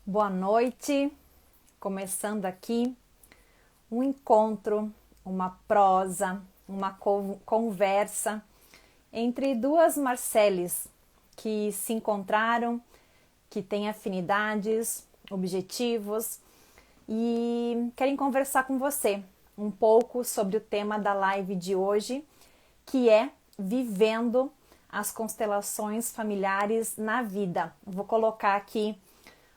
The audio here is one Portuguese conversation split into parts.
Boa noite, começando aqui um encontro, uma prosa, uma conversa entre duas Marceles que se encontraram, que têm afinidades, objetivos e querem conversar com você um pouco sobre o tema da live de hoje, que é vivendo as constelações familiares na vida. Vou colocar aqui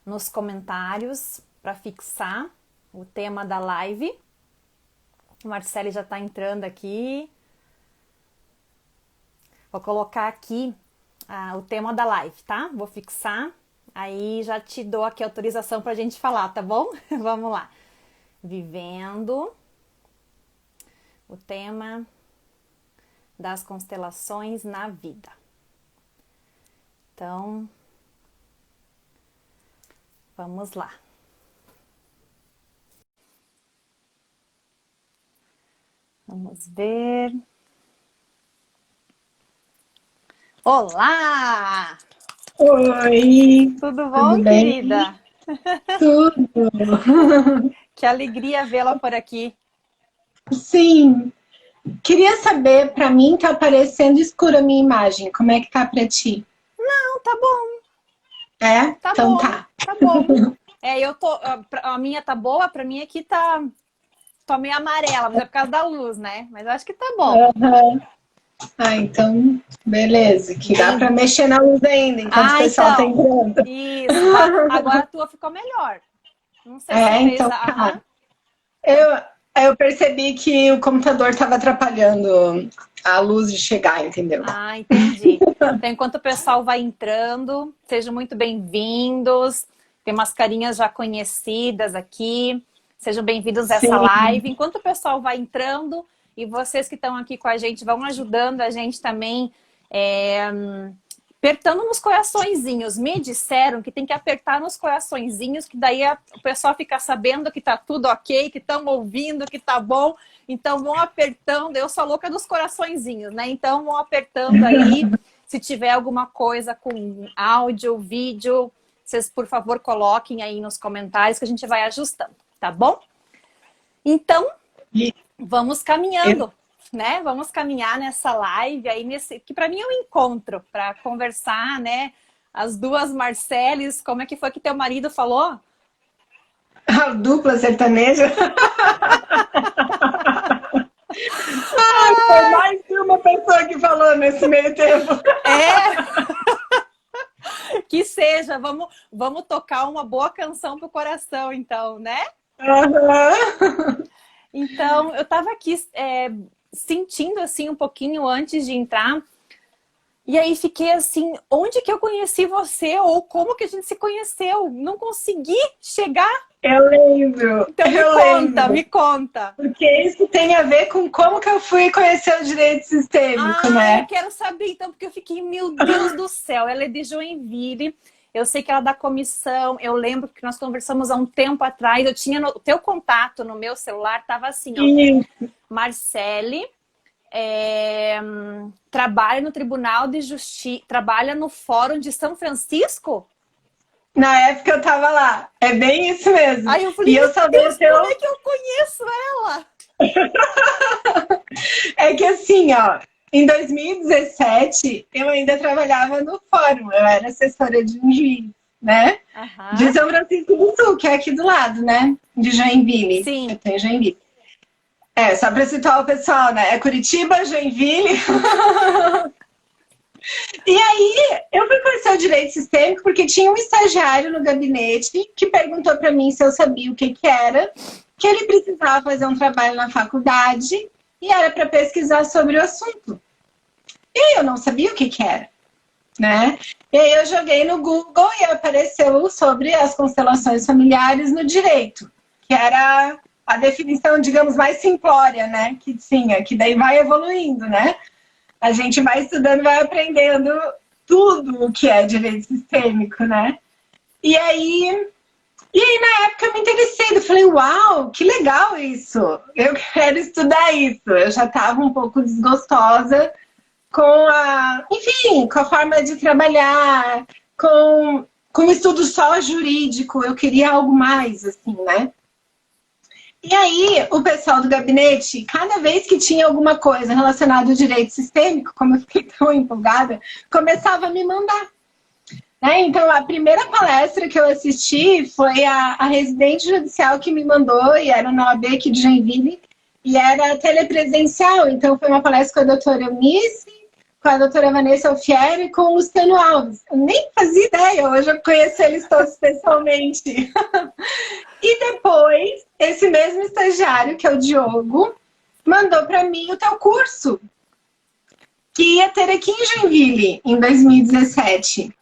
nos comentários para fixar o tema da live. O Marcele já está entrando aqui. Vou colocar aqui o tema da live, tá? Vou fixar. Aí já te dou aqui a autorização para a gente falar, tá bom? Vamos lá. Vivendo o tema das constelações na vida. Então, vamos lá. Vamos ver. Olá! Oi, Tudo tudo bom, bem? querida? Tudo. Que alegria vê-la por aqui. Sim, queria saber, para mim tá aparecendo escura a minha imagem. Como é que tá para ti? Não, tá bom, É? tá Então bom, tá. tá bom. Eu tô, a minha tá boa, pra mim aqui tô meio amarela, mas é por causa da luz, né? Mas eu acho que tá bom. Aham. Ah, então, beleza. Que dá para Bem, mexer na luz ainda, enquanto o pessoal tá então, entrando. isso. Agora a tua ficou melhor. Não sei se É, fez então a, tá. aham. Então, Eu percebi que o computador estava atrapalhando a luz de chegar, entendeu? entendi. Então, enquanto o pessoal vai entrando, sejam muito bem-vindos. Tem umas carinhas já conhecidas aqui. Sejam bem-vindos a essa Sim, live. Enquanto o pessoal vai entrando e vocês que estão aqui com a gente vão ajudando a gente também, apertando nos coraçõezinhos. Me disseram que tem que apertar nos coraçõezinhos, que daí o pessoal fica sabendo que tá tudo ok, que estão ouvindo, que tá bom. Então vão apertando. Eu sou louca dos coraçõezinhos, né? Então vão apertando aí. Se tiver alguma coisa com áudio, vídeo, vocês por favor coloquem aí nos comentários que a gente vai ajustando, tá bom? Então e vamos caminhando, né? Vamos caminhar nessa live aí, que para mim é um encontro para conversar, né? As duas Marceles, como é que foi que teu marido falou? a dupla sertaneja. Foi mais de uma pessoa que falou nesse meio tempo. É, que seja, vamos tocar uma boa canção pro coração, então, né? Aham. Então, eu tava aqui sentindo assim um pouquinho antes de entrar. E aí fiquei assim, onde que eu conheci você? Ou como que a gente se conheceu? Não consegui chegar. Eu lembro, Então me eu conta, lembro. me conta. Porque isso tem a ver com como que eu fui conhecer o direito sistêmico, Ah, eu né? quero saber então, porque eu fiquei, meu Deus do céu, ela é de Joinville. Eu sei que ela é da comissão. Eu lembro que nós conversamos há um tempo atrás. Eu tinha o teu contato no meu celular, tava assim, ó, E Marcele, trabalha no Tribunal de Justiça, trabalha no Fórum de São Francisco? na época eu tava lá. É bem isso mesmo. Aí eu falei, E meu eu salvei o Deus, como é teu. que eu conheço ela? É que assim, ó, em 2017 eu ainda trabalhava no fórum, eu era assessora de um juiz, né? De Aham, São Francisco do Sul, que é aqui do lado, né? De Joinville. Eu sim. tenho Joinville. É, só para situar o pessoal, né? É Curitiba, Joinville. E aí, eu fui conhecer o direito sistêmico porque tinha um estagiário no gabinete que perguntou para mim se eu sabia o que que era, que ele precisava fazer um trabalho na faculdade e era para pesquisar sobre o assunto. E eu não sabia o que que era, né? E aí eu joguei no Google e apareceu sobre as constelações familiares no direito, que era a definição, digamos, mais simplória, né? Que tinha, que daí vai evoluindo, né? A gente vai estudando, vai aprendendo tudo o que é direito sistêmico, né? E aí, na época eu me interessei, eu falei, uau, que legal isso, eu quero estudar isso. Eu já estava um pouco desgostosa com a, enfim, com a forma de trabalhar, com com estudo só jurídico, eu queria algo mais, assim, né? E aí, o pessoal do gabinete, cada vez que tinha alguma coisa relacionada ao direito sistêmico, como eu fiquei tão empolgada, começava a me mandar. Né? Então, a primeira palestra que eu assisti foi a residente judicial que me mandou, e era na OAB aqui de Joinville, e era telepresencial. Então, foi uma palestra com a doutora Eunice, com a doutora Vanessa Alfieri e com o Luciano Alves. Eu nem fazia ideia, hoje eu conheci eles todos pessoalmente. E depois, esse mesmo estagiário, que é o Diogo, mandou para mim o teu curso, que ia ter aqui em Joinville, em 2017.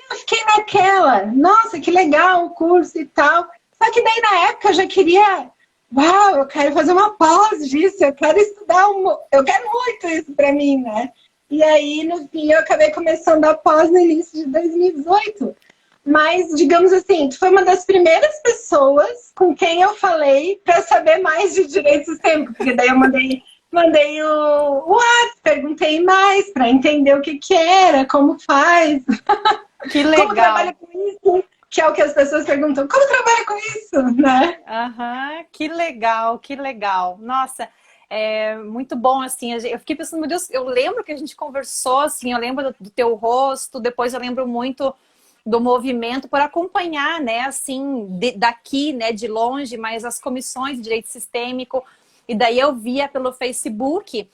Eu fiquei naquela, nossa, que legal o curso e tal. Só que daí na época eu já queria, uau, eu quero fazer uma pós disso, eu quero estudar, eu quero muito isso para mim, né? E aí, no fim, eu acabei começando a pós no início de 2018. Mas, digamos assim, tu foi uma das primeiras pessoas com quem eu falei para saber mais de direito sistêmico, porque daí eu mandei o WhatsApp, perguntei mais para entender o que era, como faz. Que legal. Como trabalha com isso? Que é o que as pessoas perguntam. Como trabalha com isso? Né? Que legal, que legal. Nossa, é muito bom, assim. Eu fiquei pensando, meu Deus, eu lembro que a gente conversou, assim, eu lembro do teu rosto, depois eu lembro muito do movimento por acompanhar, né, assim, daqui, né, de longe, mas as comissões de direito sistêmico. E daí eu via pelo Facebook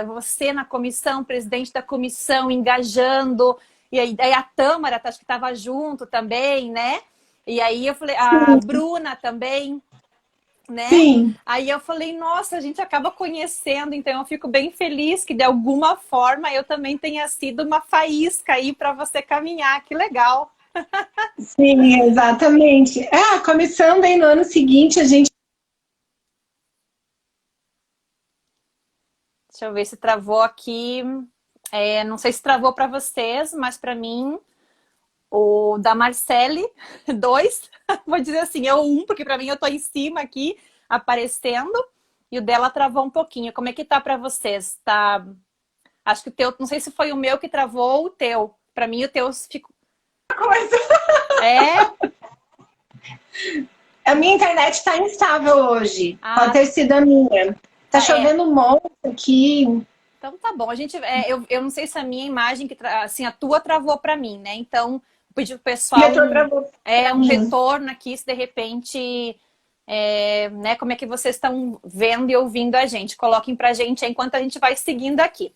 você na comissão, presidente da comissão, engajando. E aí a Tâmara, acho que estava junto também, né? E aí eu falei, a Bruna também, né? Sim. Aí eu falei, nossa, a gente acaba conhecendo, então eu fico bem feliz que de alguma forma eu também tenha sido uma faísca aí para você caminhar, que legal. Sim, exatamente. A comissão daí no ano seguinte a gente... Deixa eu ver se travou aqui. Não sei se travou para vocês, mas para mim, o da Marcele, 2, vou dizer assim, eu 1, porque para mim eu tô em cima aqui, aparecendo, e o dela travou um pouquinho. Como é que tá para vocês? Tá... Acho que o teu, não sei se foi o meu que travou ou o teu. Para mim o teu ficou... Coisa. A minha internet está instável hoje. Pode ter sido a minha. Tá chovendo um monte aqui. Então tá bom. A gente, eu não sei se a minha imagem, assim, a tua travou para mim, né? Então, pedi pro pessoal um retorno aqui, se de repente, né, como é que vocês estão vendo e ouvindo a gente. Coloquem pra gente enquanto a gente vai seguindo aqui.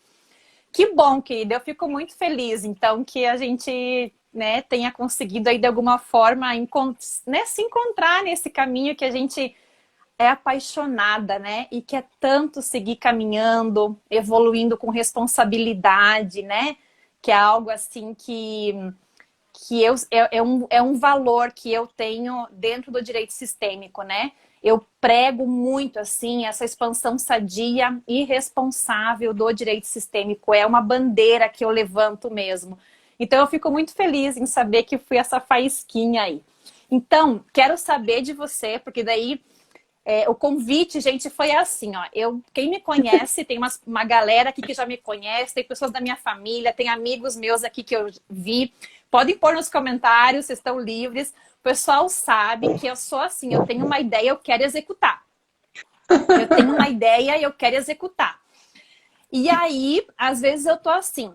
Que bom, querida. Eu fico muito feliz, então, que a gente, né, tenha conseguido aí, de alguma forma, né, se encontrar nesse caminho que a gente é apaixonada, né? E quer tanto seguir caminhando, evoluindo com responsabilidade, né? Que é algo assim que é um valor que eu tenho dentro do direito sistêmico, né? Eu prego muito, assim, essa expansão sadia e responsável do direito sistêmico. É uma bandeira que eu levanto mesmo. Então, eu fico muito feliz em saber que fui essa faísquinha aí. Então, quero saber de você, porque daí o convite, gente, foi assim, ó. Quem me conhece, tem uma galera aqui que já me conhece, tem pessoas da minha família, tem amigos meus aqui que eu vi. Podem pôr nos comentários, vocês estão livres. O pessoal sabe que eu sou assim, eu tenho uma ideia, eu quero executar. Eu tenho uma ideia e eu quero executar. E aí, às vezes eu tô assim,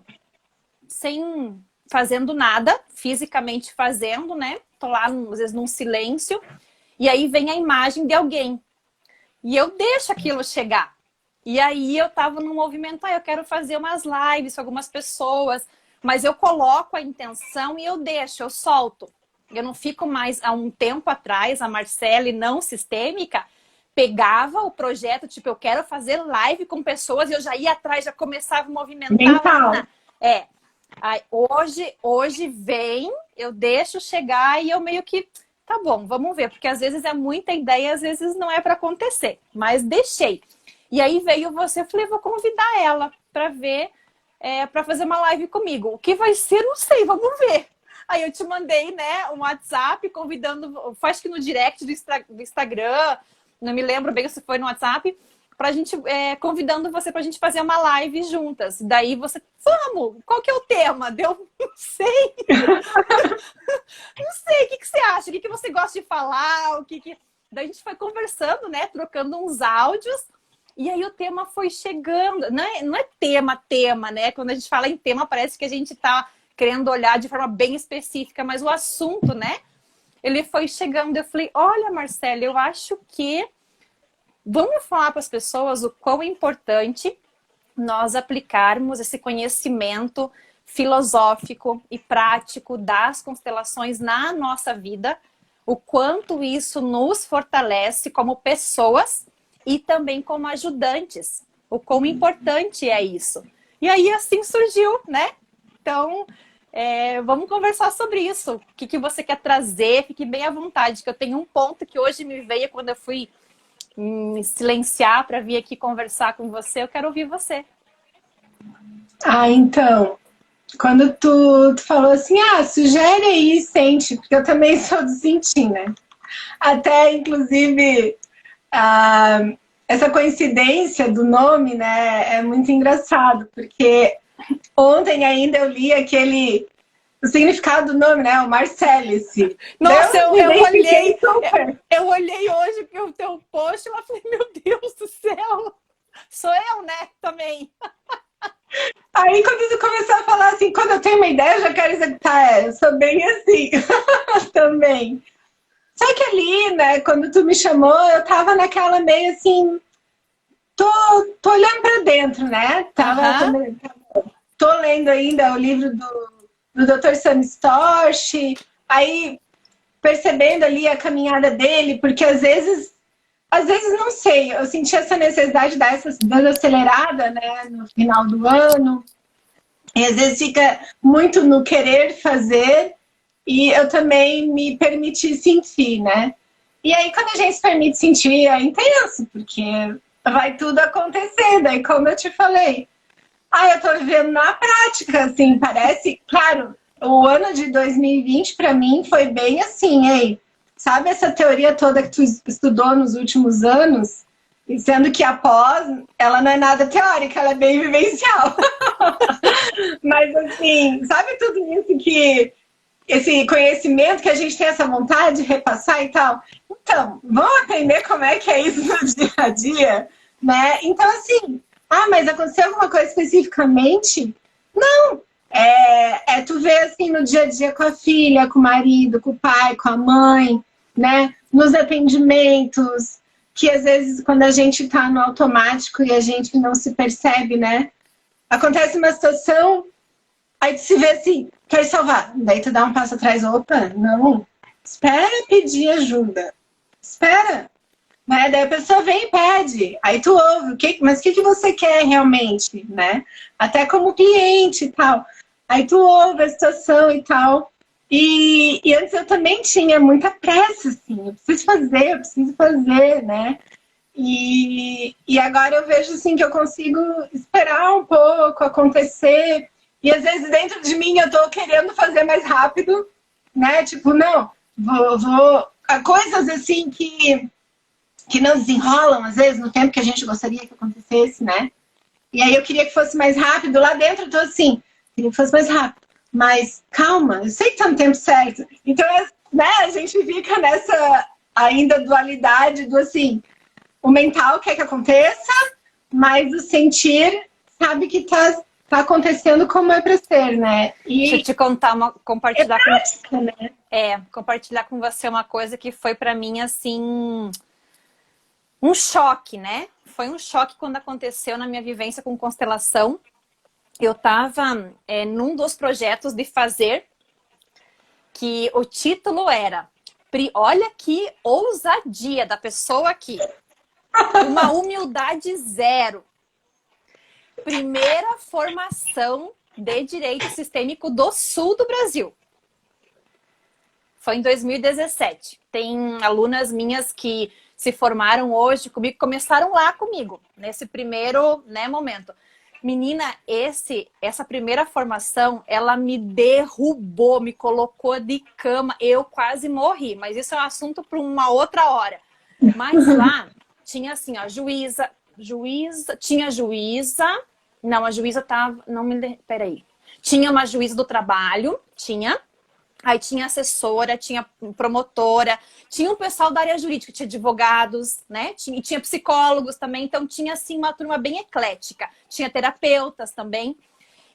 sem fazendo nada, fisicamente fazendo, né? Tô lá, às vezes, num silêncio. E aí vem a imagem de alguém. E eu deixo aquilo chegar. E aí eu tava num movimento, eu quero fazer umas lives com algumas pessoas, mas eu coloco a intenção e eu deixo, eu solto. Eu não fico mais, há um tempo atrás, a Marcele, não sistêmica, pegava o projeto, tipo, eu quero fazer live com pessoas, e eu já ia atrás, já começava a movimentar. Aí, hoje vem, eu deixo chegar e eu meio que... Tá bom, vamos ver, porque às vezes é muita ideia, às vezes não é para acontecer, mas deixei. E aí veio você, eu falei, vou convidar ela para ver, para fazer uma live comigo. O que vai ser, não sei, vamos ver. Aí eu te mandei, né, um WhatsApp convidando, acho que no direct do Instagram, não me lembro bem se foi no WhatsApp, pra gente, convidando você pra gente fazer uma live juntas. Daí você, vamos, qual que é o tema? Deu, não sei. Não sei, o que você acha? O que você gosta de falar? Daí a gente foi conversando, né? Trocando uns áudios. E aí o tema foi chegando. Não é tema, né? Quando a gente fala em tema, parece que a gente tá querendo olhar de forma bem específica, mas o assunto, né? Ele foi chegando. Eu falei, olha, Marcela, eu acho que vamos falar para as pessoas o quão é importante nós aplicarmos esse conhecimento filosófico e prático das constelações na nossa vida, o quanto isso nos fortalece como pessoas e também como ajudantes, o quão importante é isso. E aí assim surgiu, né? Então, vamos conversar sobre isso. O que você quer trazer? Fique bem à vontade, que eu tenho um ponto que hoje me veio quando eu fui me silenciar para vir aqui conversar com você. Eu quero ouvir você. Então, quando tu falou assim, sugere aí, sente, porque eu também sou do sentir, né? Até, inclusive, essa coincidência do nome, né, é muito engraçado, porque ontem ainda eu li o significado do nome, né, o Marcelice. Nossa, eu olhei hoje o teu post e falei, meu Deus do céu, sou eu, né, também. Aí quando tu começou a falar assim, quando eu tenho uma ideia, eu já quero executar, eu sou bem assim, também. Só que ali, né, quando tu me chamou, eu tava naquela meio assim, tô olhando pra dentro, né, tô lendo ainda o livro do Dr. Sam Storch, aí percebendo ali a caminhada dele, porque às vezes não sei, eu senti essa necessidade de dar essa desacelerada, né, no final do ano, e às vezes fica muito no querer fazer, e eu também me permiti sentir, né? E aí quando a gente se permite sentir é intenso, porque vai tudo acontecendo, aí como eu te falei, eu tô vivendo na prática, assim, parece, claro, o ano de 2020 para mim foi bem assim, sabe essa teoria toda que tu estudou nos últimos anos? Sendo que a pós, ela não é nada teórica, ela é bem vivencial. Mas assim, sabe tudo isso esse conhecimento que a gente tem essa vontade de repassar e tal? Então, vamos aprender como é que é isso no dia a dia, né? Então assim, mas aconteceu alguma coisa especificamente? Não! Tu vê assim no dia a dia com a filha, com o marido, com o pai, com a mãe, né? Nos atendimentos, que às vezes quando a gente tá no automático e a gente não se percebe, né? Acontece uma situação, aí tu se vê assim, quer salvar. Daí tu dá um passo atrás, opa, não. Espera pedir ajuda. Espera. Né? Daí a pessoa vem e pede, aí tu ouve, mas o que você quer realmente, né? Até como cliente e tal. Aí tu ouve a situação e tal. E antes eu também tinha muita pressa, assim, eu preciso fazer, né? E agora eu vejo assim que eu consigo esperar um pouco acontecer. E às vezes dentro de mim eu tô querendo fazer mais rápido, né? Tipo, não, vou. Coisas assim que não desenrolam, às vezes, no tempo que a gente gostaria que acontecesse, né? E aí eu queria que fosse mais rápido. Lá dentro eu tô assim, queria que fosse mais rápido. Mas calma, eu sei que tá no tempo certo. Então, né, a gente fica nessa ainda dualidade do assim, o mental quer que aconteça, mas o sentir sabe que tá acontecendo como é pra ser, né? Deixa eu te contar, compartilhar prática, né? Compartilhar com você uma coisa que foi pra mim, assim, um choque, né? Foi um choque quando aconteceu na minha vivência com constelação. Eu estava num dos projetos de fazer, que o título era, olha que ousadia da pessoa aqui, uma humildade zero. Primeira formação de direito sistêmico do sul do Brasil. Foi em 2017. Tem alunas minhas que se formaram hoje comigo, começaram lá comigo, nesse primeiro, né, momento. Menina, essa primeira formação, ela me derrubou, me colocou de cama. Eu quase morri, mas isso é um assunto para uma outra hora. Mas lá tinha assim, ó, juíza, juíza, tinha juíza, não, a juíza tava, não me, peraí. Tinha uma juíza do trabalho, tinha. Aí tinha assessora, tinha promotora, tinha um pessoal da área jurídica, tinha advogados, né? Tinha psicólogos também, então tinha assim uma turma bem eclética. Tinha terapeutas também.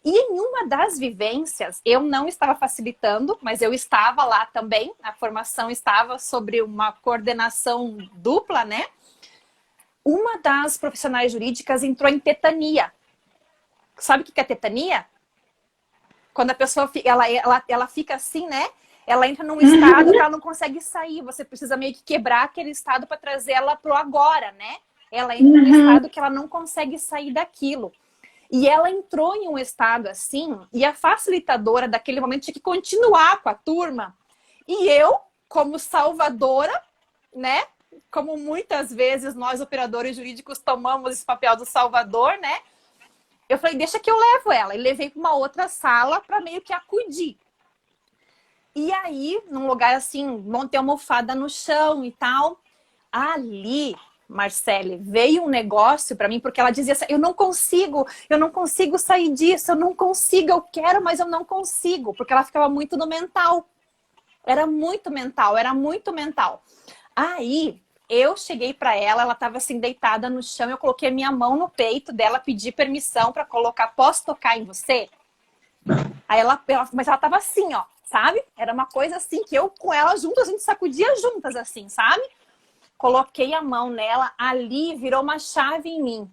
E em uma das vivências, eu não estava facilitando, mas eu estava lá também. A formação estava sobre uma coordenação dupla, né? Uma das profissionais jurídicas entrou em tetania. Sabe o que é tetania? Quando a pessoa ela fica assim, né? Ela entra num estado que ela não consegue sair. Você precisa meio que quebrar aquele estado para trazer ela pro agora, né? Ela entra num estado que ela não consegue sair daquilo. E ela entrou em um estado assim, e a facilitadora daquele momento tinha que continuar com a turma. E eu, como salvadora, né? Como muitas vezes nós, operadores jurídicos, tomamos esse papel do salvador, né? Eu falei, deixa que eu levo ela. E levei para uma outra sala para meio que acudir. E aí, num lugar assim, montei uma almofada no chão e tal. Ali, Marcele, veio um negócio para mim, porque ela dizia assim, eu não consigo sair disso, eu não consigo, eu quero, mas eu não consigo. Porque ela ficava muito no mental. Era muito mental, era muito mental. Aí, eu cheguei para ela, ela estava assim deitada no chão, eu coloquei a minha mão no peito dela, pedi permissão para colocar, posso tocar em você? Aí mas ela estava assim, ó, sabe? Era uma coisa assim que eu com ela juntas, a gente sacudia juntas assim, sabe? Coloquei a mão nela, ali virou uma chave em mim.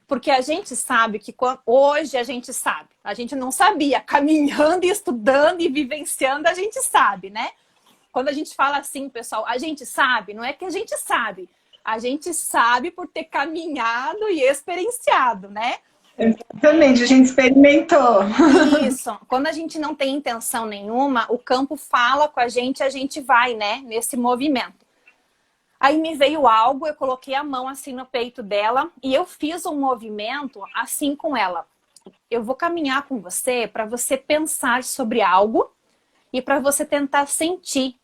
Porque a gente sabe que hoje a gente sabe, a gente não sabia, caminhando e estudando e vivenciando, a gente sabe, né? Quando a gente fala assim, pessoal, a gente sabe, não é que a gente sabe por ter caminhado e experienciado, né? Exatamente, a gente experimentou. Isso. Quando a gente não tem intenção nenhuma, o campo fala com a gente vai, né? Nesse movimento. Aí me veio algo, eu coloquei a mão assim no peito dela e eu fiz um movimento assim com ela. Eu vou caminhar com você para você pensar sobre algo e para você tentar sentir.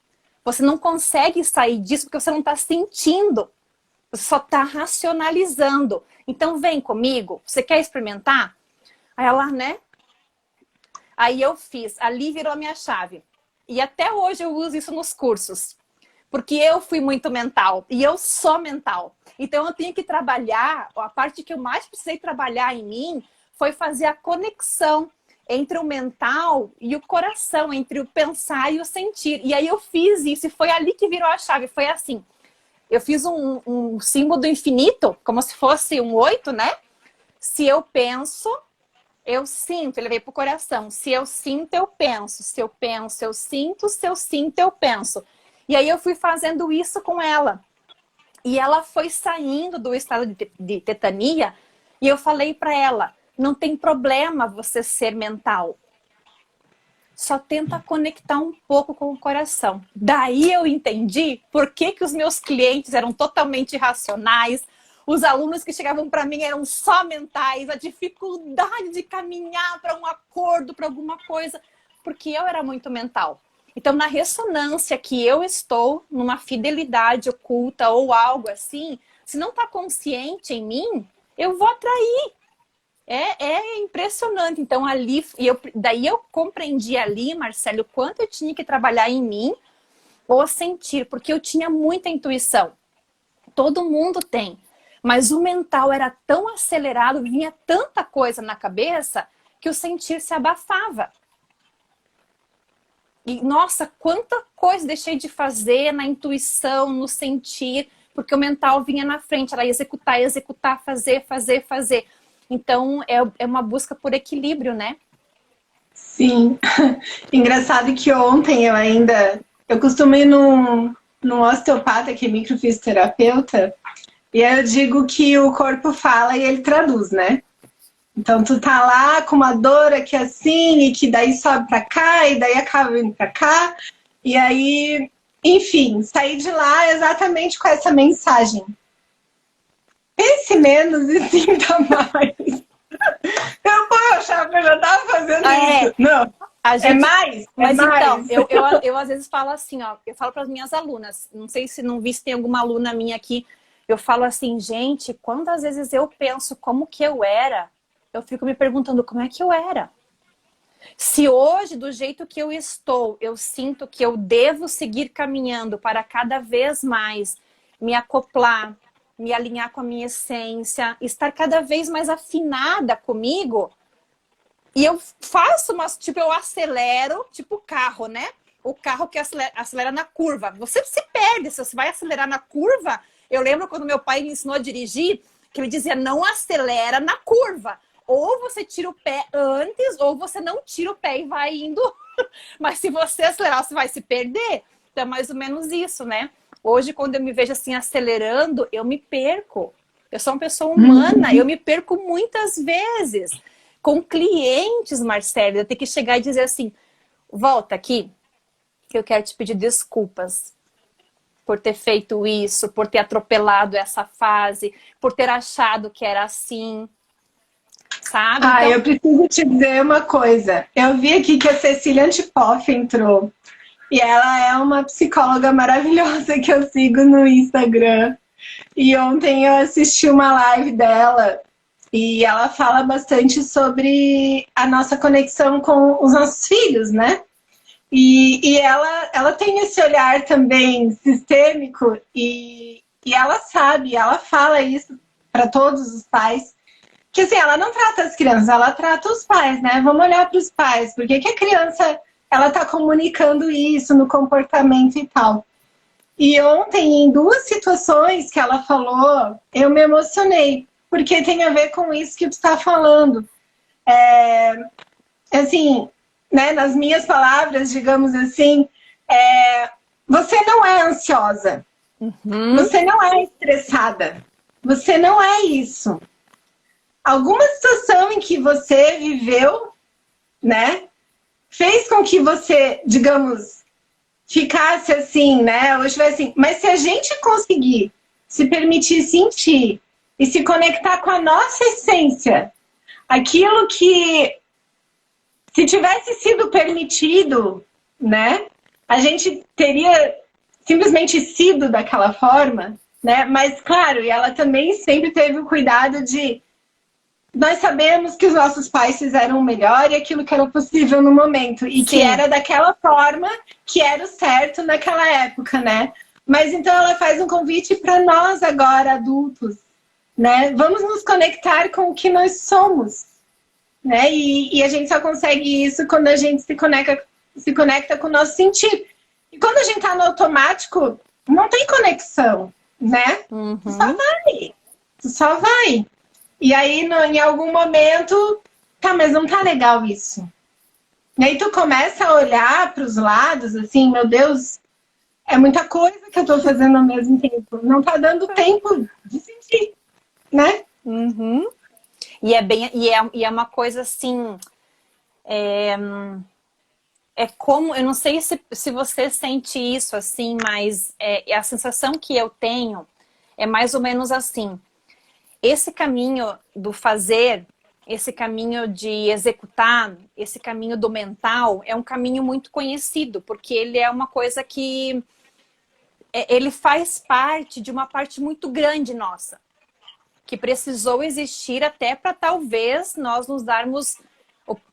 Você não consegue sair disso porque você não está sentindo. Você só está racionalizando. Então vem comigo. Você quer experimentar? Aí ela, né? Aí eu fiz. Ali virou a minha chave. E até hoje eu uso isso nos cursos. Porque eu fui muito mental. E eu sou mental. Então eu tenho que trabalhar. A parte que eu mais precisei trabalhar em mim foi fazer a conexão entre o mental e o coração, entre o pensar e o sentir. E aí eu fiz isso e foi ali que virou a chave. Foi assim, eu fiz um símbolo do infinito, como se fosse um 8, né? Se eu penso, eu sinto. Ele veio pro coração. Se eu sinto, eu penso. Se eu penso, eu sinto. Se eu sinto, eu penso. E aí eu fui fazendo isso com ela. E ela foi saindo do estado de tetania e eu falei para ela, não tem problema você ser mental. Só tenta conectar um pouco com o coração. Daí eu entendi por que os meus clientes eram totalmente irracionais, os alunos que chegavam para mim eram só mentais, a dificuldade de caminhar para um acordo, para alguma coisa, porque eu era muito mental. Então, na ressonância que eu estou, numa fidelidade oculta ou algo assim, se não está consciente em mim, eu vou atrair. É impressionante. Então, ali, daí eu compreendi ali, Marcelo, o quanto eu tinha que trabalhar em mim ou sentir, porque eu tinha muita intuição. Todo mundo tem. Mas o mental era tão acelerado, vinha tanta coisa na cabeça, que o sentir se abafava. E, nossa, quanta coisa deixei de fazer na intuição, no sentir, porque o mental vinha na frente, era executar, fazer. Então, é uma busca por equilíbrio, né? Sim. Engraçado que ontem eu costumo ir num osteopata que é microfisioterapeuta, e aí eu digo que o corpo fala e ele traduz, né? Então tu tá lá com uma dor aqui assim, e que daí sobe pra cá, e daí acaba vindo pra cá, e aí, enfim, saí de lá exatamente com essa mensagem. Pense menos e sinta mais. Eu achava que eu já tava fazendo isso. Não, é mais. Mas mais. Então, eu às vezes falo assim, ó, eu falo para as minhas alunas, não sei se não vi se tem alguma aluna minha aqui Eu falo assim, gente, quantas vezes eu penso como que eu era, eu fico me perguntando como é que eu era. Se hoje, do jeito que eu estou, eu sinto que eu devo seguir caminhando para cada vez mais me acoplar, me alinhar com a minha essência, estar cada vez mais afinada comigo, e eu faço umas, tipo, eu acelero, tipo carro, né? O carro que acelera na curva. Você se perde se você vai acelerar na curva. Eu lembro quando meu pai me ensinou a dirigir, que ele dizia, não acelera na curva. Ou você tira o pé antes, ou você não tira o pé e vai indo. Mas se você acelerar, você vai se perder. Então é mais ou menos isso, né? Hoje, quando eu me vejo assim acelerando, eu me perco. Eu sou uma pessoa humana, eu me perco muitas vezes. Com clientes, Marcelo, eu tenho que chegar e dizer assim, volta aqui, que eu quero te pedir desculpas por ter feito isso, por ter atropelado essa fase, por ter achado que era assim, sabe? Ah, Então, eu preciso te dizer uma coisa. Eu vi aqui que a Cecília Antipoff entrou. E ela é uma psicóloga maravilhosa que eu sigo no Instagram. E ontem eu assisti uma live dela e ela fala bastante sobre a nossa conexão com os nossos filhos, né? E ela tem esse olhar também sistêmico e ela sabe, ela fala isso para todos os pais, que assim, ela não trata as crianças, ela trata os pais, né? Vamos olhar para os pais, porque que a criança ela tá comunicando isso no comportamento e tal. E ontem, em duas situações que ela falou, eu me emocionei, porque tem a ver com isso que tu está falando. Assim, né, nas minhas palavras, digamos assim, você não é ansiosa, você não é estressada, você não é isso. Alguma situação em que você viveu, né, fez com que você, digamos, ficasse assim, né? Ou estivesse assim. Mas se a gente conseguir se permitir sentir e se conectar com a nossa essência, aquilo que, se tivesse sido permitido, né? A gente teria simplesmente sido daquela forma, né? Mas, claro, e ela também sempre teve o cuidado de nós sabemos que os nossos pais fizeram o melhor e aquilo que era possível no momento. E que era daquela forma que era o certo naquela época, né? Mas então ela faz um convite para nós agora, adultos, né? Vamos nos conectar com o que nós somos, né? E a gente só consegue isso quando a gente se conecta com o nosso sentir. E quando a gente tá no automático, não tem conexão, né? Tu só vai. Tu só vai. E aí, em algum momento, tá, mas não tá legal isso. E aí tu começa a olhar para os lados, assim, meu Deus, é muita coisa que eu tô fazendo ao mesmo tempo. Não tá dando tempo de sentir, né? Uhum. E é uma coisa assim, é como, eu não sei se você sente isso assim, mas a sensação que eu tenho é mais ou menos assim. Esse caminho do fazer, esse caminho de executar, esse caminho do mental, é um caminho muito conhecido, porque ele é uma coisa que ele faz parte de uma parte muito grande nossa, que precisou existir até para talvez nós nos darmos,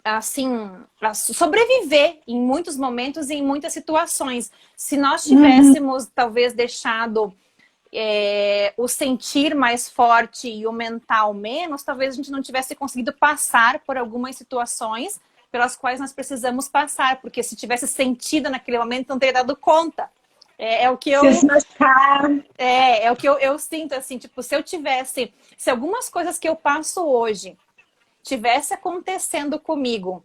assim, sobreviver em muitos momentos e em muitas situações. Se nós tivéssemos talvez deixado o sentir mais forte e o mental menos, talvez a gente não tivesse conseguido passar por algumas situações pelas quais nós precisamos passar, porque se tivesse sentido naquele momento, não teria dado conta. É o que eu... É o que eu sinto, assim, tipo, se algumas coisas que eu passo hoje tivesse acontecendo comigo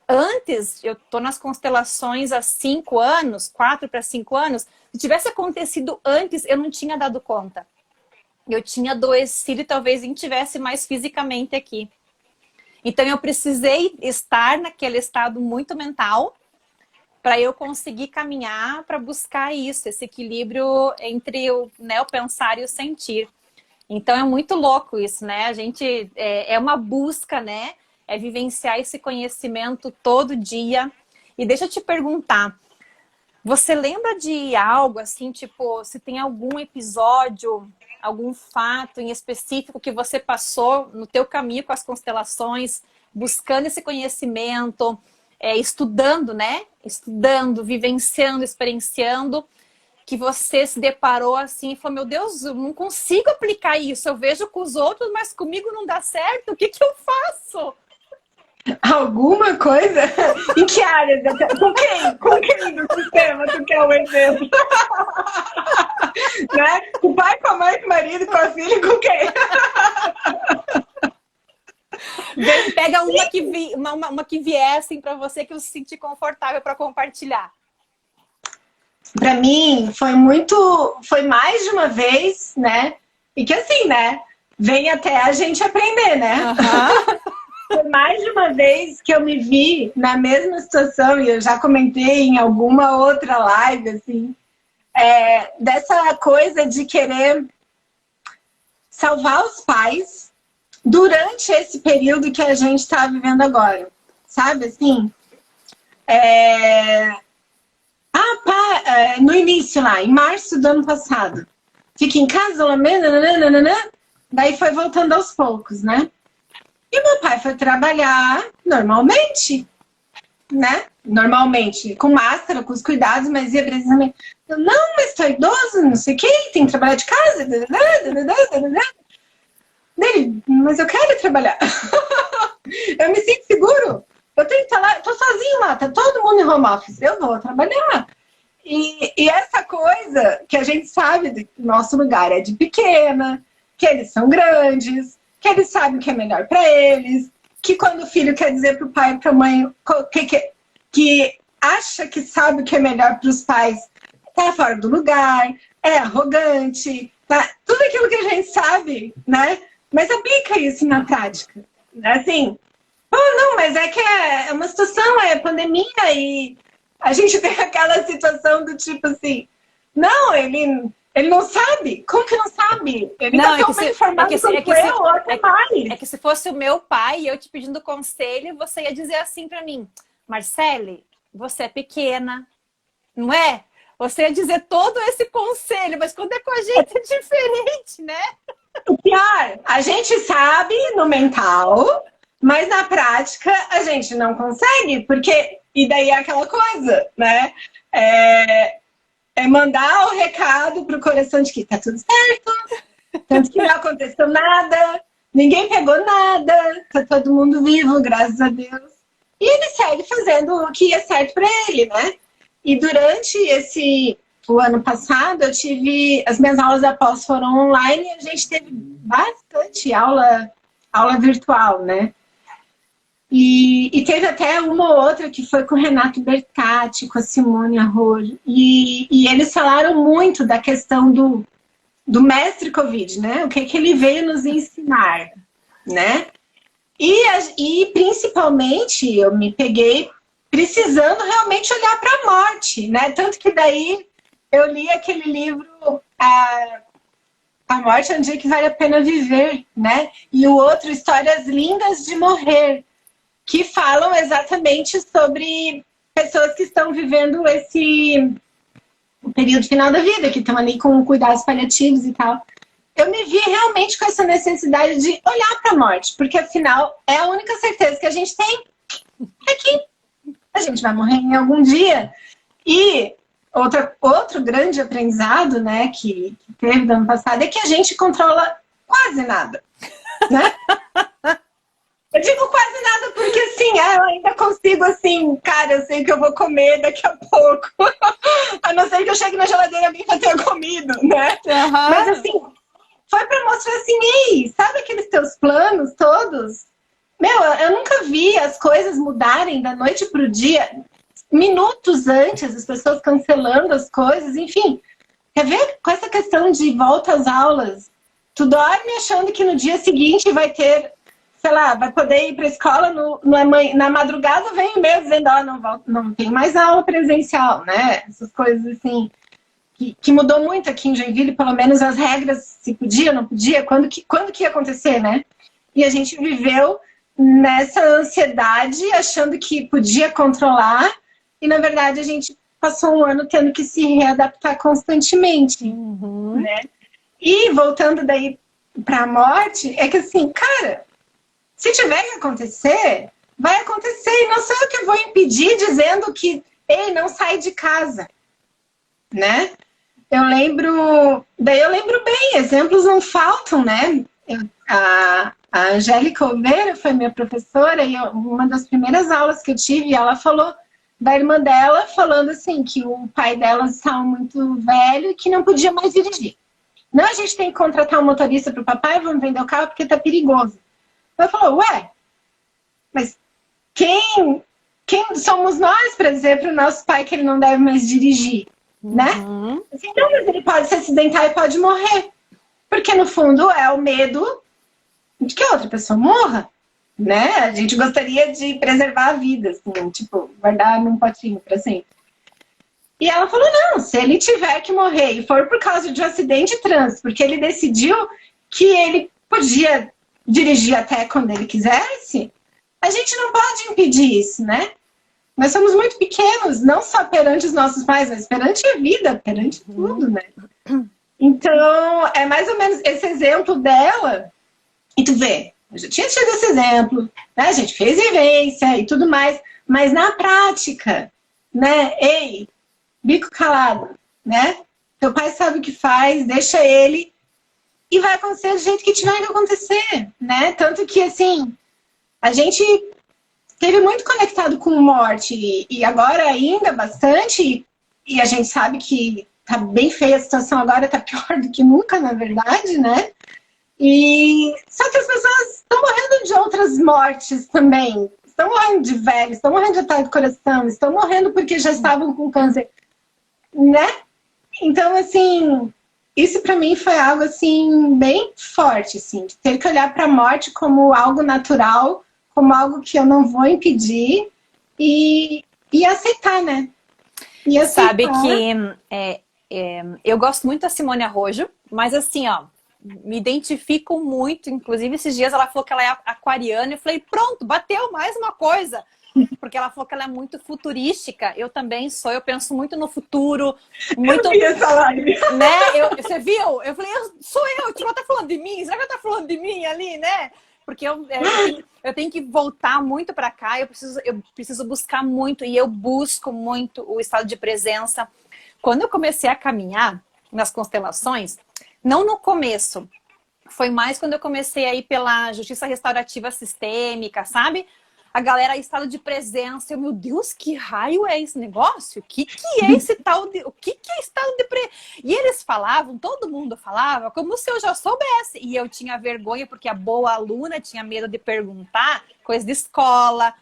antes, eu tô nas constelações há 5 anos, 4 para 5 anos, se tivesse acontecido antes, eu não tinha dado conta. Eu tinha adoecido e talvez nem tivesse mais fisicamente aqui. Então eu precisei estar naquele estado muito mental para eu conseguir caminhar para buscar isso, esse equilíbrio entre o pensar e o sentir. Então é muito louco isso, né? A gente é uma busca, né? É vivenciar esse conhecimento todo dia. E deixa eu te perguntar, você lembra de algo assim, tipo, se tem algum episódio algum fato em específico que você passou no teu caminho com as constelações, buscando esse conhecimento, estudando, né? Estudando, vivenciando, experienciando, que você se deparou assim e falou, meu Deus, eu não consigo aplicar isso, eu vejo com os outros, mas comigo não dá certo, o que eu faço? Alguma coisa? Em que área? Com quem? Com quem do sistema tu quer um exemplo? Né? Com o pai, com a mãe, com o marido, com a filha, com quem? Pega uma que vier assim para você, que eu se sentir confortável para compartilhar. Para mim foi mais de uma vez, né? E que assim, né? Vem até a gente aprender, né? Foi mais de uma vez que eu me vi na mesma situação, e eu já comentei em alguma outra live, assim, dessa coisa de querer salvar os pais durante esse período que a gente está vivendo agora. Sabe, assim? No início lá, em março do ano passado. Fica em casa, daí foi voltando aos poucos, né? E meu pai foi trabalhar normalmente, né? Normalmente, com máscara, com os cuidados, mas ia precisamente. Eu, não, mas tô idoso, não sei o quê, tem que trabalhar de casa. Dele, mas eu quero trabalhar. Eu me sinto seguro. Eu tenho que estar lá, tô sozinho lá, tá todo mundo em home office. Eu vou trabalhar. E essa coisa que a gente sabe do nosso lugar é de pequena, que eles são grandes, que eles sabem o que é melhor para eles, que quando o filho quer dizer para o pai e para a mãe que acha que sabe o que é melhor para os pais, tá fora do lugar, é arrogante, tá? Tudo aquilo que a gente sabe, né? Mas aplica isso na prática. Assim, não, mas é que é uma situação, é pandemia e a gente tem aquela situação do tipo assim, não, ele não sabe. Como que não sabe? Ele não, tá tão bem informado quanto eu, ou até mais. É que se fosse o meu pai e eu te pedindo conselho, você ia dizer assim pra mim, Marcele, você é pequena, não é? Você ia dizer todo esse conselho, mas quando é com a gente é diferente, né? O pior, a gente sabe no mental, mas na prática a gente não consegue, porque... E daí é aquela coisa, né? É mandar o recado pro coração de que tá tudo certo, tanto que não aconteceu nada, ninguém pegou nada, tá todo mundo vivo, graças a Deus. E ele segue fazendo o que é certo para ele, né? E durante o ano passado, as minhas aulas após foram online e a gente teve bastante aula virtual, né? E teve até uma ou outra que foi com o Renato Bertatti, com a Simone Arroyo. E eles falaram muito da questão do mestre Covid, né? O que ele veio nos ensinar, né? E principalmente eu me peguei precisando realmente olhar para a morte, né? Tanto que daí eu li aquele livro A Morte é um Dia que Vale a Pena Viver, né? E o outro, Histórias Lindas de Morrer, que falam exatamente sobre pessoas que estão vivendo esse período final da vida, que estão ali com cuidados paliativos e tal. Eu me vi realmente com essa necessidade de olhar para a morte, porque afinal é a única certeza que a gente tem, é que a gente vai morrer em algum dia. E outro grande aprendizado, né, que teve no ano passado é que a gente controla quase nada, né? Eu digo quase nada porque, assim, eu ainda consigo, assim, cara, eu sei que eu vou comer daqui a pouco. A não ser que eu chegue na geladeira e alguém já tenha comido, né? Uhum. Mas, assim, foi pra mostrar assim, ei, sabe aqueles teus planos todos? Meu, eu nunca vi as coisas mudarem da noite pro dia. Minutos antes, as pessoas cancelando as coisas, enfim. Quer ver com essa questão de volta às aulas? Tu dorme achando que no dia seguinte vai ter... sei lá, vai poder ir para a escola na madrugada, vem e-mail dizendo, não tem mais aula presencial, né? Essas coisas assim, que mudou muito aqui em Joinville, pelo menos as regras, se podia, não podia, quando que ia acontecer, né? E a gente viveu nessa ansiedade, achando que podia controlar, e na verdade a gente passou um ano tendo que se readaptar constantemente, né? E voltando daí para a morte, é que assim, cara, se tiver que acontecer, vai acontecer. E não sou eu que vou impedir dizendo que, ei, não sai de casa, né? Daí eu lembro bem, exemplos não faltam, né? A Angélica Oliveira foi minha professora e uma das primeiras aulas que eu tive, ela falou da irmã dela, falando assim, que o pai dela estava muito velho e que não podia mais dirigir. Não, a gente tem que contratar um motorista para o papai, vamos vender o carro porque tá perigoso. Ela falou, ué, mas quem somos nós para dizer para o nosso pai que ele não deve mais dirigir, né? Assim, não, mas ele pode se acidentar e pode morrer. Porque, no fundo, é o medo de que a outra pessoa morra, né? A gente gostaria de preservar a vida, assim, tipo, guardar num potinho para sempre. E ela falou, não, se ele tiver que morrer e for por causa de um acidente de trânsito, porque ele decidiu que ele podia dirigir até quando ele quisesse, a gente não pode impedir isso, né? Nós somos muito pequenos, não só perante os nossos pais, mas perante a vida, perante tudo, né? Então, é mais ou menos esse exemplo dela. E tu vê, eu já tinha tido esse exemplo, né? A gente fez vivência e tudo mais, mas na prática, né? Ei, bico calado, né? Teu pai sabe o que faz, deixa ele e vai acontecer do jeito que tiver que acontecer, né? Tanto que, assim, a gente esteve muito conectado com morte e agora ainda bastante, e a gente sabe que tá bem feia a situação agora, tá pior do que nunca, na verdade, né? E só que as pessoas estão morrendo de outras mortes também. Estão morrendo de velhos, estão morrendo de ataque do coração, estão morrendo porque já estavam com câncer, né? Então, assim, isso para mim foi algo, assim, bem forte, assim, de ter que olhar para a morte como algo natural, como algo que eu não vou impedir e aceitar, né? E aceitar. Sabe que eu gosto muito da Simone Arrojo, mas assim, ó, me identifico muito, inclusive esses dias ela falou que ela é aquariana, eu falei, pronto, bateu mais uma coisa. Porque ela falou que ela é muito futurística. Eu também sou, eu penso muito no futuro. Muito, eu vi essa live. Né? Você viu? Eu falei, sou eu, tipo, ela tá falando de mim? Será que ela tá falando de mim ali, né? Porque eu tenho que voltar muito para cá, eu preciso buscar muito, e eu busco muito o estado de presença. Quando eu comecei a caminhar nas constelações, não no começo, foi mais quando eu comecei a ir pela justiça restaurativa sistêmica, sabe? A galera, estado de presença, meu Deus, que raio é esse negócio? O que é esse tal de... O que é estado de presença? E eles falavam, todo mundo falava, como se eu já soubesse. E eu tinha vergonha, porque a boa aluna tinha medo de perguntar, coisa de escola.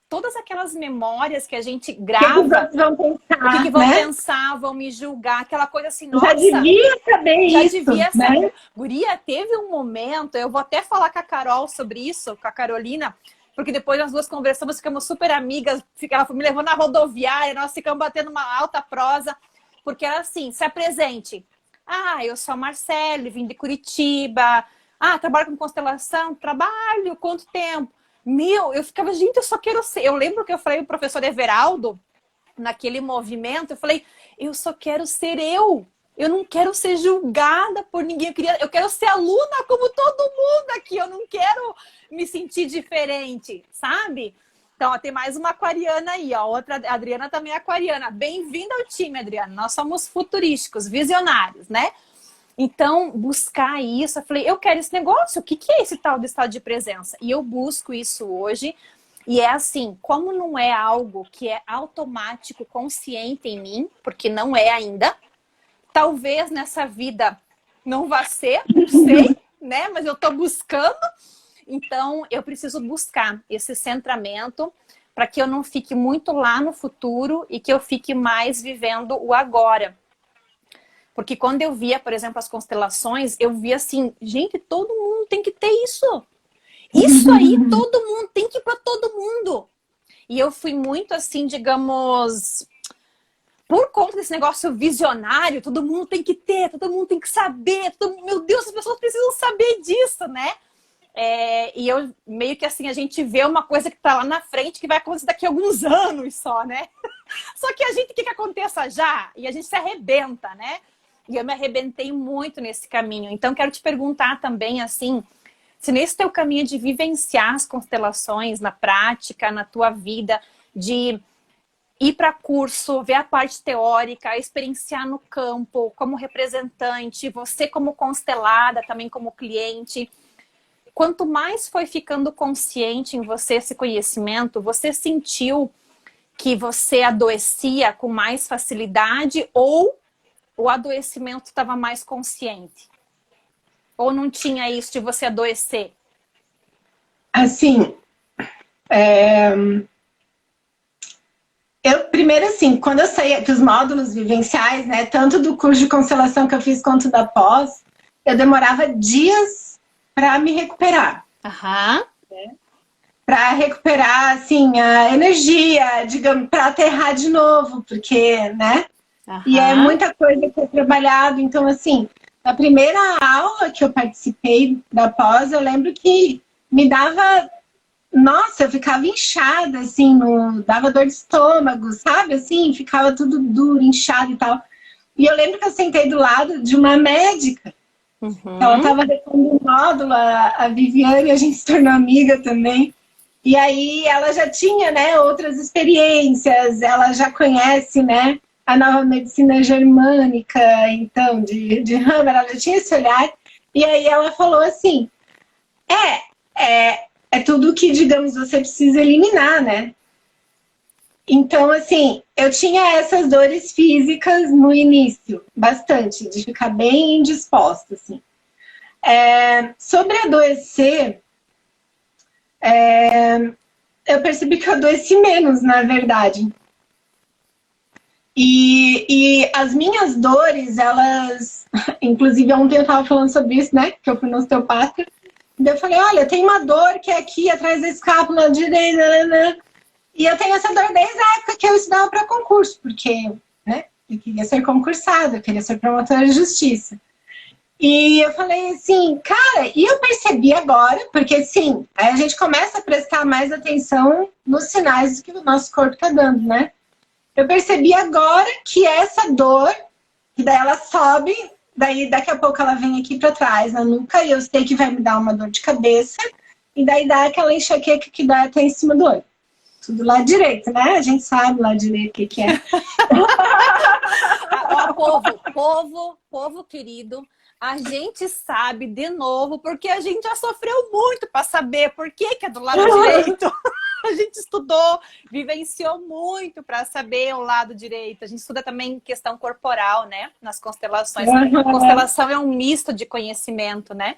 Todas aquelas memórias que a gente grava. O que vão pensar, o que vão pensar, vão me julgar, aquela coisa assim, nossa. Já devia saber já isso. Já devia saber. Né? Guria, teve um momento, eu vou até falar com a Carol sobre isso, com a Carolina, porque depois nós duas conversamos, ficamos super amigas, ela me levou na rodoviária, nós ficamos batendo uma alta prosa, porque era assim, se apresente. Ah, eu sou a Marcele, vim de Curitiba. Ah, trabalho com constelação? Trabalho, quanto tempo? Eu ficava, gente, eu só quero ser. Eu lembro que eu falei pro professor Everaldo, naquele movimento, eu falei, eu só quero ser eu. Eu não quero ser julgada por ninguém. Eu quero ser aluna como todo mundo aqui. Eu não quero me sentir diferente, sabe? Então, ó, tem mais uma aquariana aí, ó. Outra, a Adriana também é aquariana. Bem-vinda ao time, Adriana. Nós somos futurísticos, visionários, né? Então, buscar isso. Eu falei, eu quero esse negócio. O que é esse tal de estado de presença? E eu busco isso hoje. E é assim, como não é algo que é automático, consciente em mim, porque não é ainda, talvez nessa vida não vá ser, não sei, né? Mas eu tô buscando. Então, eu preciso buscar esse centramento para que eu não fique muito lá no futuro e que eu fique mais vivendo o agora. Porque quando eu via, por exemplo, as constelações, eu via assim, gente, todo mundo tem que ter isso. Isso aí, todo mundo, tem que ir para todo mundo. E eu fui muito assim, digamos, por conta desse negócio visionário, todo mundo tem que ter, todo mundo tem que saber, meu Deus, as pessoas precisam saber disso, né? E eu meio que assim, a gente vê uma coisa que tá lá na frente que vai acontecer daqui a alguns anos só, né? Só que a gente quer que aconteça já e a gente se arrebenta, né? E eu me arrebentei muito nesse caminho. Então, quero te perguntar também, assim, se nesse teu caminho de vivenciar as constelações na prática, na tua vida, de ir para curso, ver a parte teórica, experienciar no campo, como representante, você como constelada, também como cliente. Quanto mais foi ficando consciente em você esse conhecimento, você sentiu que você adoecia com mais facilidade ou o adoecimento estava mais consciente? Ou não tinha isso de você adoecer? Assim, primeiro assim, quando eu saí dos módulos vivenciais, né, tanto do curso de constelação que eu fiz quanto da pós, eu demorava dias para me recuperar. Aham. Para recuperar, assim, a energia, digamos, para aterrar de novo, porque, né? Aham. E é muita coisa que é trabalhado. Então, assim, na primeira aula que eu participei da pós, eu lembro que me dava... Nossa, eu ficava inchada, assim, dava dor de estômago, sabe? Assim, ficava tudo duro, inchado e tal. E eu lembro que eu sentei do lado de uma médica. Uhum. Ela estava depondo um módulo, a Viviane, a gente se tornou amiga também. E aí ela já tinha, né, outras experiências, ela já conhece, né, a nova medicina germânica, então, de Hammer, ela já tinha esse olhar. E aí ela falou assim, é tudo que, digamos, você precisa eliminar, né? Então, assim, eu tinha essas dores físicas no início, bastante, de ficar bem indisposta, assim. Sobre adoecer, eu percebi que eu adoeci menos, na verdade. E as minhas dores, elas... Inclusive, ontem eu estava falando sobre isso, né? Que eu fui no osteopata. E eu falei, olha, tem uma dor que é aqui, atrás da escápula direita, né? E eu tenho essa dor desde a época que eu estudava para concurso, porque, né, eu queria ser concursada, eu queria ser promotora de justiça. E eu falei assim, cara, e eu percebi agora, porque assim, aí a gente começa a prestar mais atenção nos sinais que o nosso corpo está dando, né? Eu percebi agora que essa dor, que daí ela sobe, daí daqui a pouco ela vem aqui para trás na nuca, e eu sei que vai me dar uma dor de cabeça, e daí dá aquela enxaqueca que dá até em cima do olho. Tudo lá direito, né? A gente sabe lá direito o que é. Povo querido, a gente sabe de novo, porque a gente já sofreu muito para saber por que é do lado direito. A gente estudou, vivenciou muito para saber o lado direito. A gente estuda também questão corporal, né? Nas constelações. A constelação é um misto de conhecimento, né?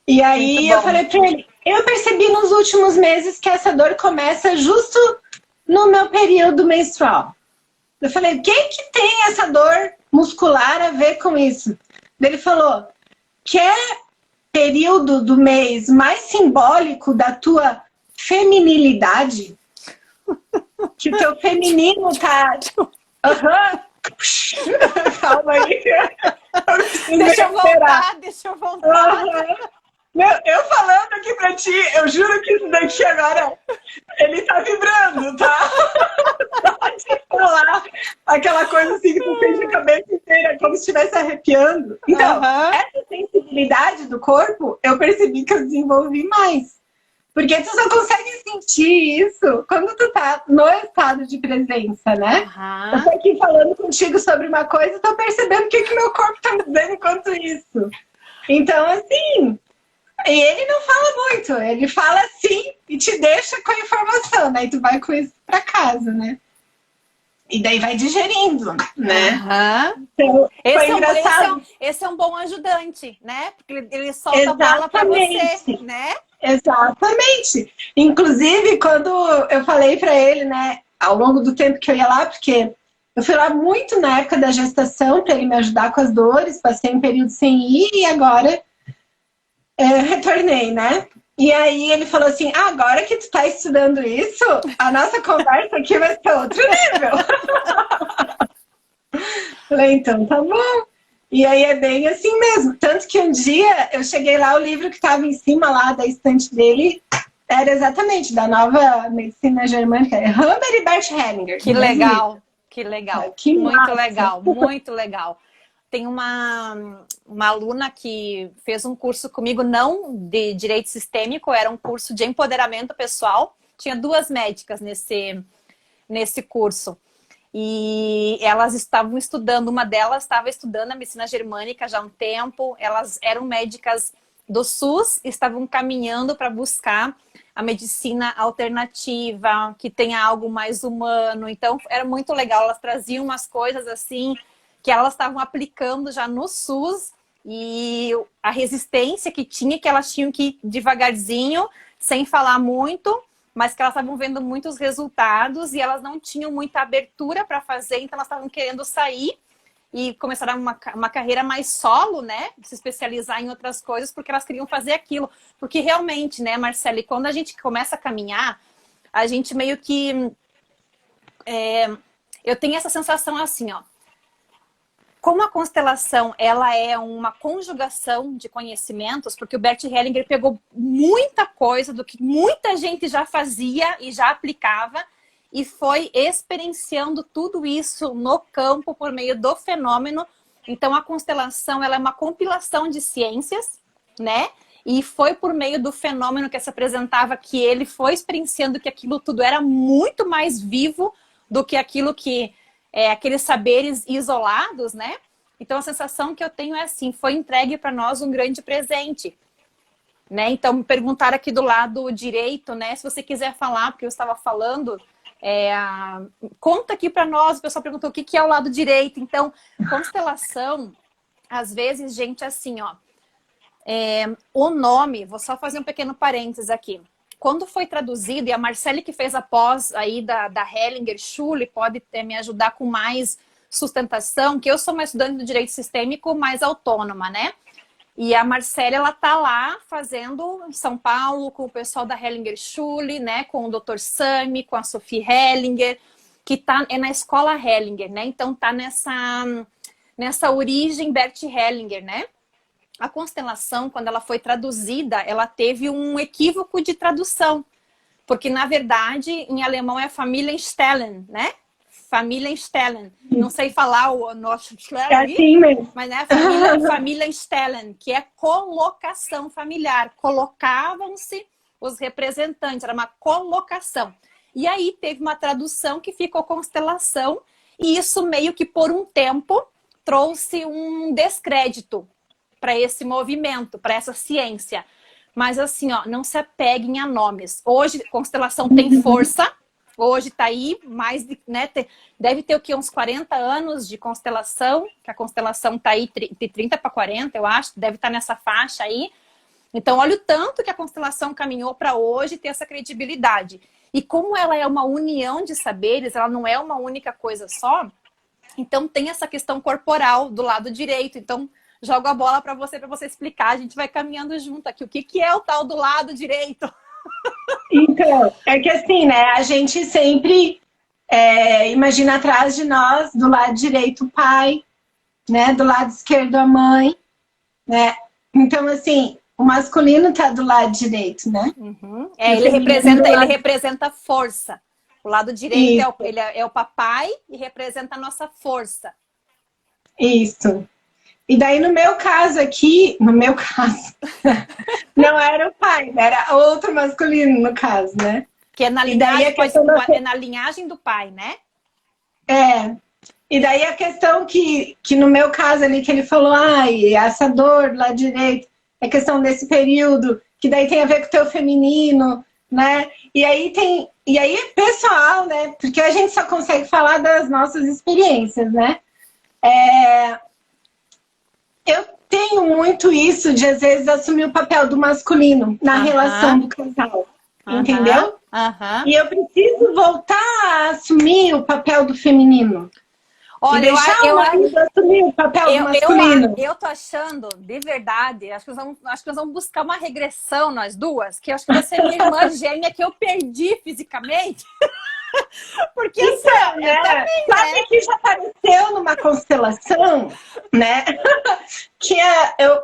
E aí eu falei pra ele, eu percebi nos últimos meses que essa dor começa justo no meu período menstrual. Eu falei, o que que tem essa dor muscular a ver com isso? Ele falou, quer período do mês mais simbólico da tua feminilidade? Que o teu feminino tá... Calma aí. Deixa eu voltar. Meu, eu falando aqui pra ti, eu juro que isso daqui agora, ele tá vibrando, tá? Pode falar aquela coisa assim que tu sente a cabeça inteira, como se estivesse arrepiando. Então, essa sensibilidade do corpo, eu percebi que eu desenvolvi mais. Porque tu só consegue sentir isso quando tu tá no estado de presença, né? Eu tô aqui falando contigo sobre uma coisa e tô percebendo o que meu corpo tá me dizendo enquanto isso. Então, assim... E ele não fala muito, ele fala assim e te deixa com a informação, daí tu vai com isso pra casa, né? E daí vai digerindo, né? Então, esse é um bom ajudante, né? Porque ele solta a bola pra você, né? Exatamente. Inclusive, quando eu falei pra ele, né, ao longo do tempo que eu ia lá, porque eu fui lá muito na época da gestação pra ele me ajudar com as dores, passei um período sem ir e agora... retornei, né? E aí ele falou assim, agora que tu tá estudando isso, a nossa conversa aqui vai ser outro nível. Falei, então tá bom. E aí é bem assim mesmo. Tanto que um dia eu cheguei lá, o livro que estava em cima lá da estante dele era exatamente da nova medicina germânica, Hammer e Bert Hellinger. Que legal. Que legal, Que muito massa. legal, muito legal. Tem uma aluna que fez um curso comigo, não de direito sistêmico, era um curso de empoderamento pessoal. Tinha 2 médicas nesse curso. E elas estavam estudando, uma delas estava estudando a medicina germânica já há um tempo, elas eram médicas do SUS, estavam caminhando para buscar a medicina alternativa, que tenha algo mais humano. Então, era muito legal, elas traziam umas coisas assim, que elas estavam aplicando já no SUS, e a resistência que tinha, que elas tinham que ir devagarzinho, sem falar muito, mas que elas estavam vendo muitos resultados e elas não tinham muita abertura para fazer, então elas estavam querendo sair e começaram uma carreira mais solo, né? Se especializar em outras coisas, porque elas queriam fazer aquilo. Porque realmente, né, Marcele, quando a gente começa a caminhar, a gente meio que... eu tenho essa sensação assim, ó. Como a constelação, ela é uma conjugação de conhecimentos, porque o Bert Hellinger pegou muita coisa do que muita gente já fazia e já aplicava e foi experienciando tudo isso no campo por meio do fenômeno. Então, a constelação, ela é uma compilação de ciências, né? E foi por meio do fenômeno que se apresentava que ele foi experienciando que aquilo tudo era muito mais vivo do que aquilo que... aqueles saberes isolados, né? Então, a sensação que eu tenho é assim, foi entregue para nós um grande presente, né? Então, me perguntaram aqui do lado direito, né? Se você quiser falar, porque eu estava falando, conta aqui para nós, o pessoal perguntou o que é o lado direito. Então, constelação, às vezes, gente, assim, ó, o nome, vou só fazer um pequeno parênteses aqui. Quando foi traduzido, e a Marcele que fez a pós aí da Hellinger Schule pode me ajudar com mais sustentação, que eu sou uma estudante do direito sistêmico mais autônoma, né? E a Marcele, ela tá lá fazendo em São Paulo com o pessoal da Hellinger Schule, né? Com o Dr. Sami, com a Sophie Hellinger, que é na escola Hellinger, né? Então tá nessa origem Bert Hellinger, né? A constelação, quando ela foi traduzida, ela teve um equívoco de tradução. Porque, na verdade, em alemão é Familienstellen, né? Familienstellen. Não sei falar o nosso É assim mesmo. mas é Familienstellen, que é colocação familiar. Colocavam-se os representantes, era uma colocação. E aí teve uma tradução que ficou constelação, e isso meio que por um tempo trouxe um descrédito para esse movimento, para essa ciência. Mas assim, ó, não se apeguem a nomes. Hoje, constelação tem força. Hoje tá aí, mais de, né, deve ter o quê? Uns 40 anos de constelação, que a constelação tá aí de 30 para 40, eu acho. Deve estar nessa faixa aí. Então, olha o tanto que a constelação caminhou para hoje ter essa credibilidade. E como ela é uma união de saberes, ela não é uma única coisa só, então tem essa questão corporal do lado direito. Então, jogo a bola para você explicar. A gente vai caminhando junto aqui. O que é o tal do lado direito? Então, é que assim, né? A gente sempre imagina atrás de nós, do lado direito, o pai, né? Do lado esquerdo, a mãe, né? Então, assim, o masculino tá do lado direito, né? Uhum. Ele representa força. O lado direito é o papai e representa a nossa força. Isso. E daí, no meu caso aqui, não era o pai, era outro masculino, no caso, né? Que é na linhagem, é na linhagem do pai, né? E daí a questão que no meu caso ali, que ele falou, essa dor lá direito, é questão desse período, que daí tem a ver com o teu feminino, né? E aí é pessoal, né? Porque a gente só consegue falar das nossas experiências, né? Eu tenho muito isso de, às vezes, assumir o papel do masculino na relação do casal, entendeu? E eu preciso voltar a assumir o papel do feminino. Olha, e deixar o marido assumir o papel do masculino. Eu tô achando, de verdade, acho que nós vamos buscar uma regressão, nós duas, que eu acho que você é minha irmã gêmea que eu perdi fisicamente. Porque então, assim, né? Também, sabe, né? que já apareceu numa constelação, né? Que eu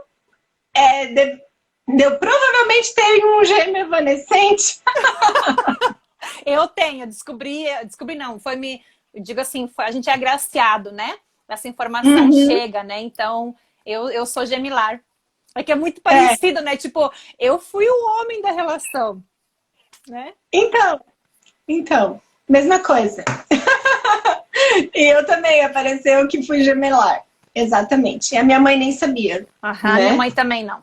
provavelmente tenho um gêmeo evanescente. Eu tenho, descobri não, Eu digo assim, a gente é agraciado, né? Essa informação chega, né? Então, eu sou gemilar. É que é muito parecido, né? Tipo, eu fui o homem da relação, né? Então, mesma coisa. E eu também apareceu que fui gemelar. Exatamente. E a minha mãe nem sabia. Aham, né? minha mãe também não.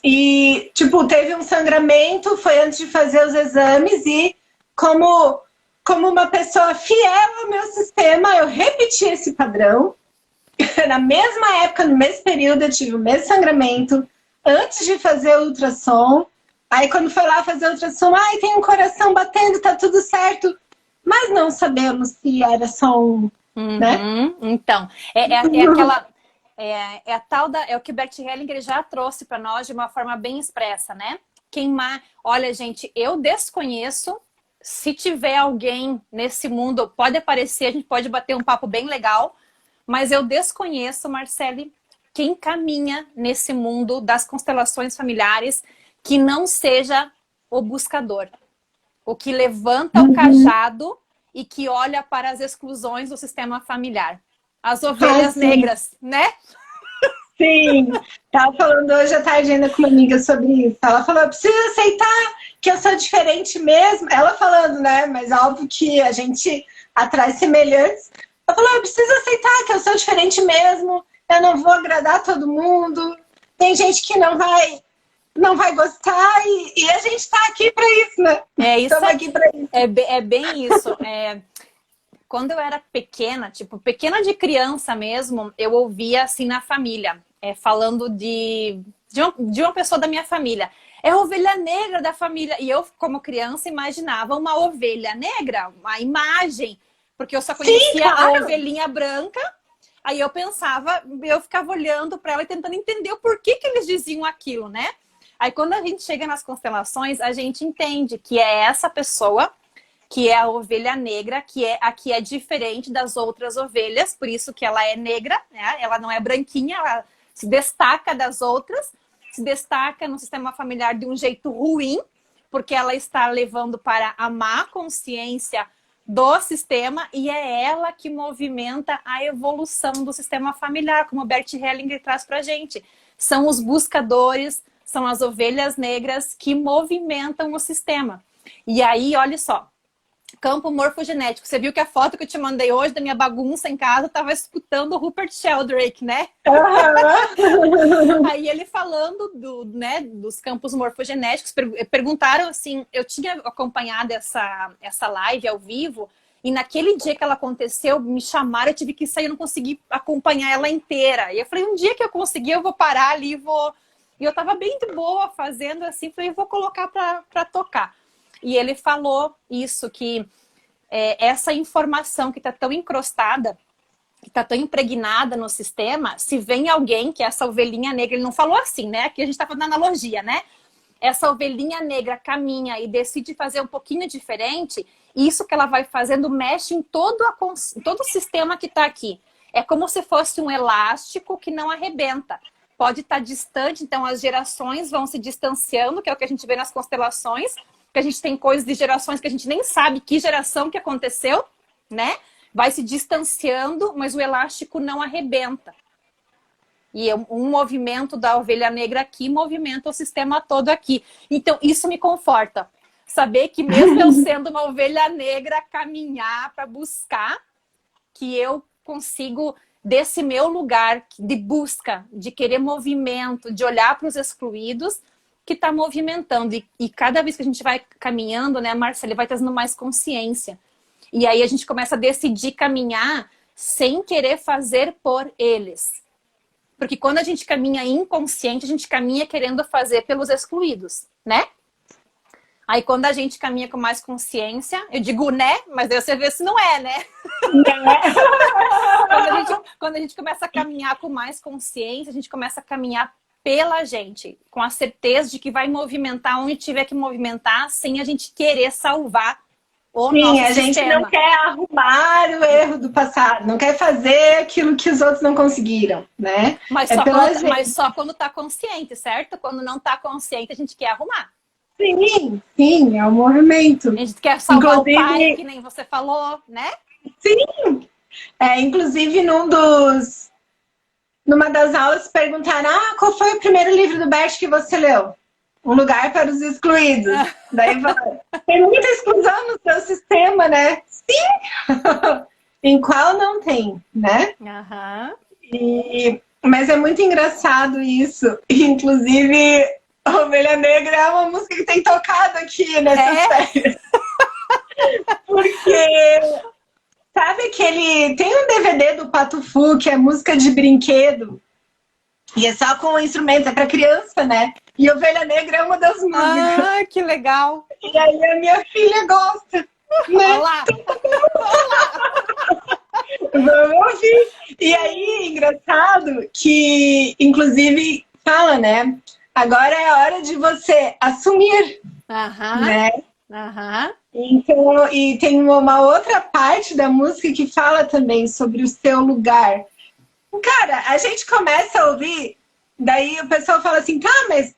E, tipo, teve um sangramento, foi antes de fazer os exames e como uma pessoa fiel ao meu sistema, eu repeti esse padrão. Na mesma época, no mesmo período, eu tive o mesmo sangramento, antes de fazer o ultrassom. Aí, quando foi lá fazer o ultrassom, ai, tem um coração batendo, tá tudo certo. Mas não sabemos se era só um, né? Então, aquela... a tal da... É o que o Bert Hellinger já trouxe para nós de uma forma bem expressa, né? Queimar... Olha, gente, eu desconheço. Se tiver alguém nesse mundo, pode aparecer, a gente pode bater um papo bem legal. Mas eu desconheço, Marcele, quem caminha nesse mundo das constelações familiares que não seja o buscador. O que levanta o cajado e que olha para as exclusões do sistema familiar. As ovelhas negras, né? Sim. Tava falando hoje à tarde ainda com uma amiga sobre isso. Ela falou, eu preciso aceitar que eu sou diferente mesmo. Ela falando, né? Mas óbvio que a gente atrai semelhantes. Ela falou, eu preciso aceitar que eu sou diferente mesmo. Eu não vou agradar todo mundo. Tem gente que não vai gostar e a gente tá aqui para isso, né? É isso. Aqui pra isso. É bem isso. Quando eu era pequena, tipo, pequena de criança mesmo, eu ouvia assim na família, falando de uma pessoa da minha família. É a ovelha negra da família. E eu, como criança, imaginava uma ovelha negra, uma imagem, porque eu só conhecia a ovelhinha branca. Aí eu pensava, eu ficava olhando para ela e tentando entender o porquê que eles diziam aquilo, né? Aí quando a gente chega nas constelações, a gente entende que é essa pessoa, que é a ovelha negra, que é a que é diferente das outras ovelhas, por isso que ela é negra, né? Ela não é branquinha, ela se destaca das outras, se destaca no sistema familiar de um jeito ruim, porque ela está levando para a má consciência do sistema e é ela que movimenta a evolução do sistema familiar, como o Bert Hellinger traz pra gente. São os buscadores, são as ovelhas negras que movimentam o sistema. E aí, olha só, campo morfogenético. Você viu que a foto que eu te mandei hoje da minha bagunça em casa, eu tava escutando o Rupert Sheldrake, né? Aí ele falando dos campos morfogenéticos, perguntaram assim, eu tinha acompanhado essa live ao vivo, e naquele dia que ela aconteceu, me chamaram, eu tive que sair, eu não consegui acompanhar ela inteira. E eu falei, um dia que eu conseguir, eu vou parar ali, E eu tava bem de boa fazendo assim, falei, vou colocar pra tocar. E ele falou isso, que essa informação que está tão encrostada, que está tão impregnada no sistema, se vem alguém, que é essa ovelhinha negra, ele não falou assim, né? Aqui a gente está fazendo analogia, né? Essa ovelhinha negra caminha e decide fazer um pouquinho diferente, isso que ela vai fazendo mexe em todo o sistema que está aqui. É como se fosse um elástico que não arrebenta. Pode estar distante, então as gerações vão se distanciando, que é o que a gente vê nas constelações, que a gente tem coisas de gerações que a gente nem sabe que geração que aconteceu, né? Vai se distanciando, mas o elástico não arrebenta. E um movimento da ovelha negra aqui movimenta o sistema todo aqui. Então, isso me conforta. Saber que mesmo eu sendo uma ovelha negra, caminhar para buscar, que eu consigo, desse meu lugar de busca, de querer movimento, de olhar para os excluídos, que está movimentando. E cada vez que a gente vai caminhando, né, Marcele, vai trazendo mais consciência. E aí a gente começa a decidir caminhar sem querer fazer por eles. Porque quando a gente caminha inconsciente, a gente caminha querendo fazer pelos excluídos, né? Aí quando a gente caminha com mais consciência, eu digo né, mas daí você vê se não é, né? Quando a gente começa a caminhar com mais consciência, a gente começa a caminhar pela gente, com a certeza de que vai movimentar onde tiver que movimentar, sem a gente querer salvar o nosso sistema. Sim, a gente não quer arrumar o erro do passado, não quer fazer aquilo que os outros não conseguiram, né? Mas só quando tá consciente, certo? Quando não tá consciente, a gente quer arrumar. Sim, é um movimento. A gente quer salvar o pai, que nem você falou, né? Sim! Inclusive, numa das aulas perguntaram: qual foi o primeiro livro do Bert que você leu? Um Lugar para os Excluídos. Daí vai. Tem muita exclusão no seu sistema, né? Sim! Em qual não tem, né? Aham. Mas é muito engraçado isso. Inclusive, Ovelha Negra é uma música que tem tocado aqui nessas férias. Porque sabe que ele tem um DVD do Pato Fu, que é música de brinquedo, e é só com instrumento, é pra criança, né? E Ovelha Negra é uma das músicas. Ah, que legal! E aí a minha filha gosta, né? Olá! Vamos ouvir. E aí, engraçado que, inclusive, fala, né? Agora é a hora de você assumir, Aham, né? aham. Então, e tem uma outra parte da música que fala também sobre o seu lugar. Cara, a gente começa a ouvir, daí o pessoal fala assim, tá, mas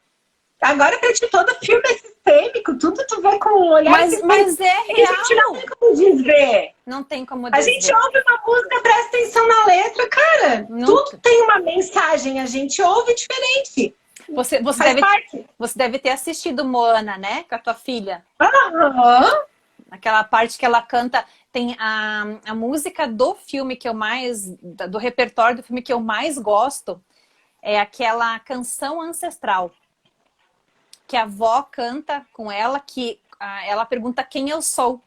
agora pra ti todo filme é sistêmico, tudo tu vê com um olhar Mas sistêmico. é E a gente não real. tem como desver. Não tem como A gente desver. ouve uma música, presta atenção na letra, cara. Não. Tudo tem uma mensagem, a gente ouve diferente. Você Faz parte. você deve ter assistido Moana, né? Com a tua filha. Aham. Aquela parte que ela canta. Tem a música do filme que eu mais. Do repertório do filme que eu mais gosto. É aquela canção ancestral. Que a avó canta com ela, que ela pergunta quem eu sou.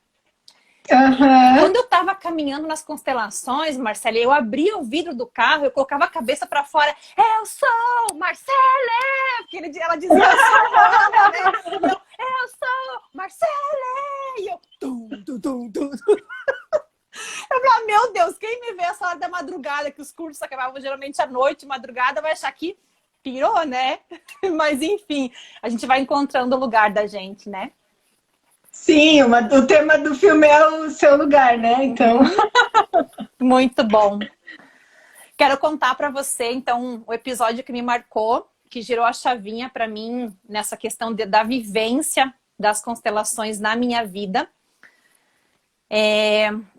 Aham. Quando eu tava caminhando nas constelações, Marcela, eu abria o vidro do carro, eu colocava a cabeça pra fora. Eu sou Marcela! Porque ela dizia, eu sou Ana, né? Eu sou Marcela! E eu... Tum, tum, tum, tum. Eu falava, meu Deus, quem me vê essa hora da madrugada, que os cursos acabavam geralmente à noite, madrugada, vai achar que pirou, né? Mas enfim, a gente vai encontrando o lugar da gente, né? Sim, o tema do filme é o seu lugar, né? Então. Muito bom. Quero contar para você, então, o episódio que me marcou, que girou a chavinha para mim nessa questão da vivência das constelações na minha vida.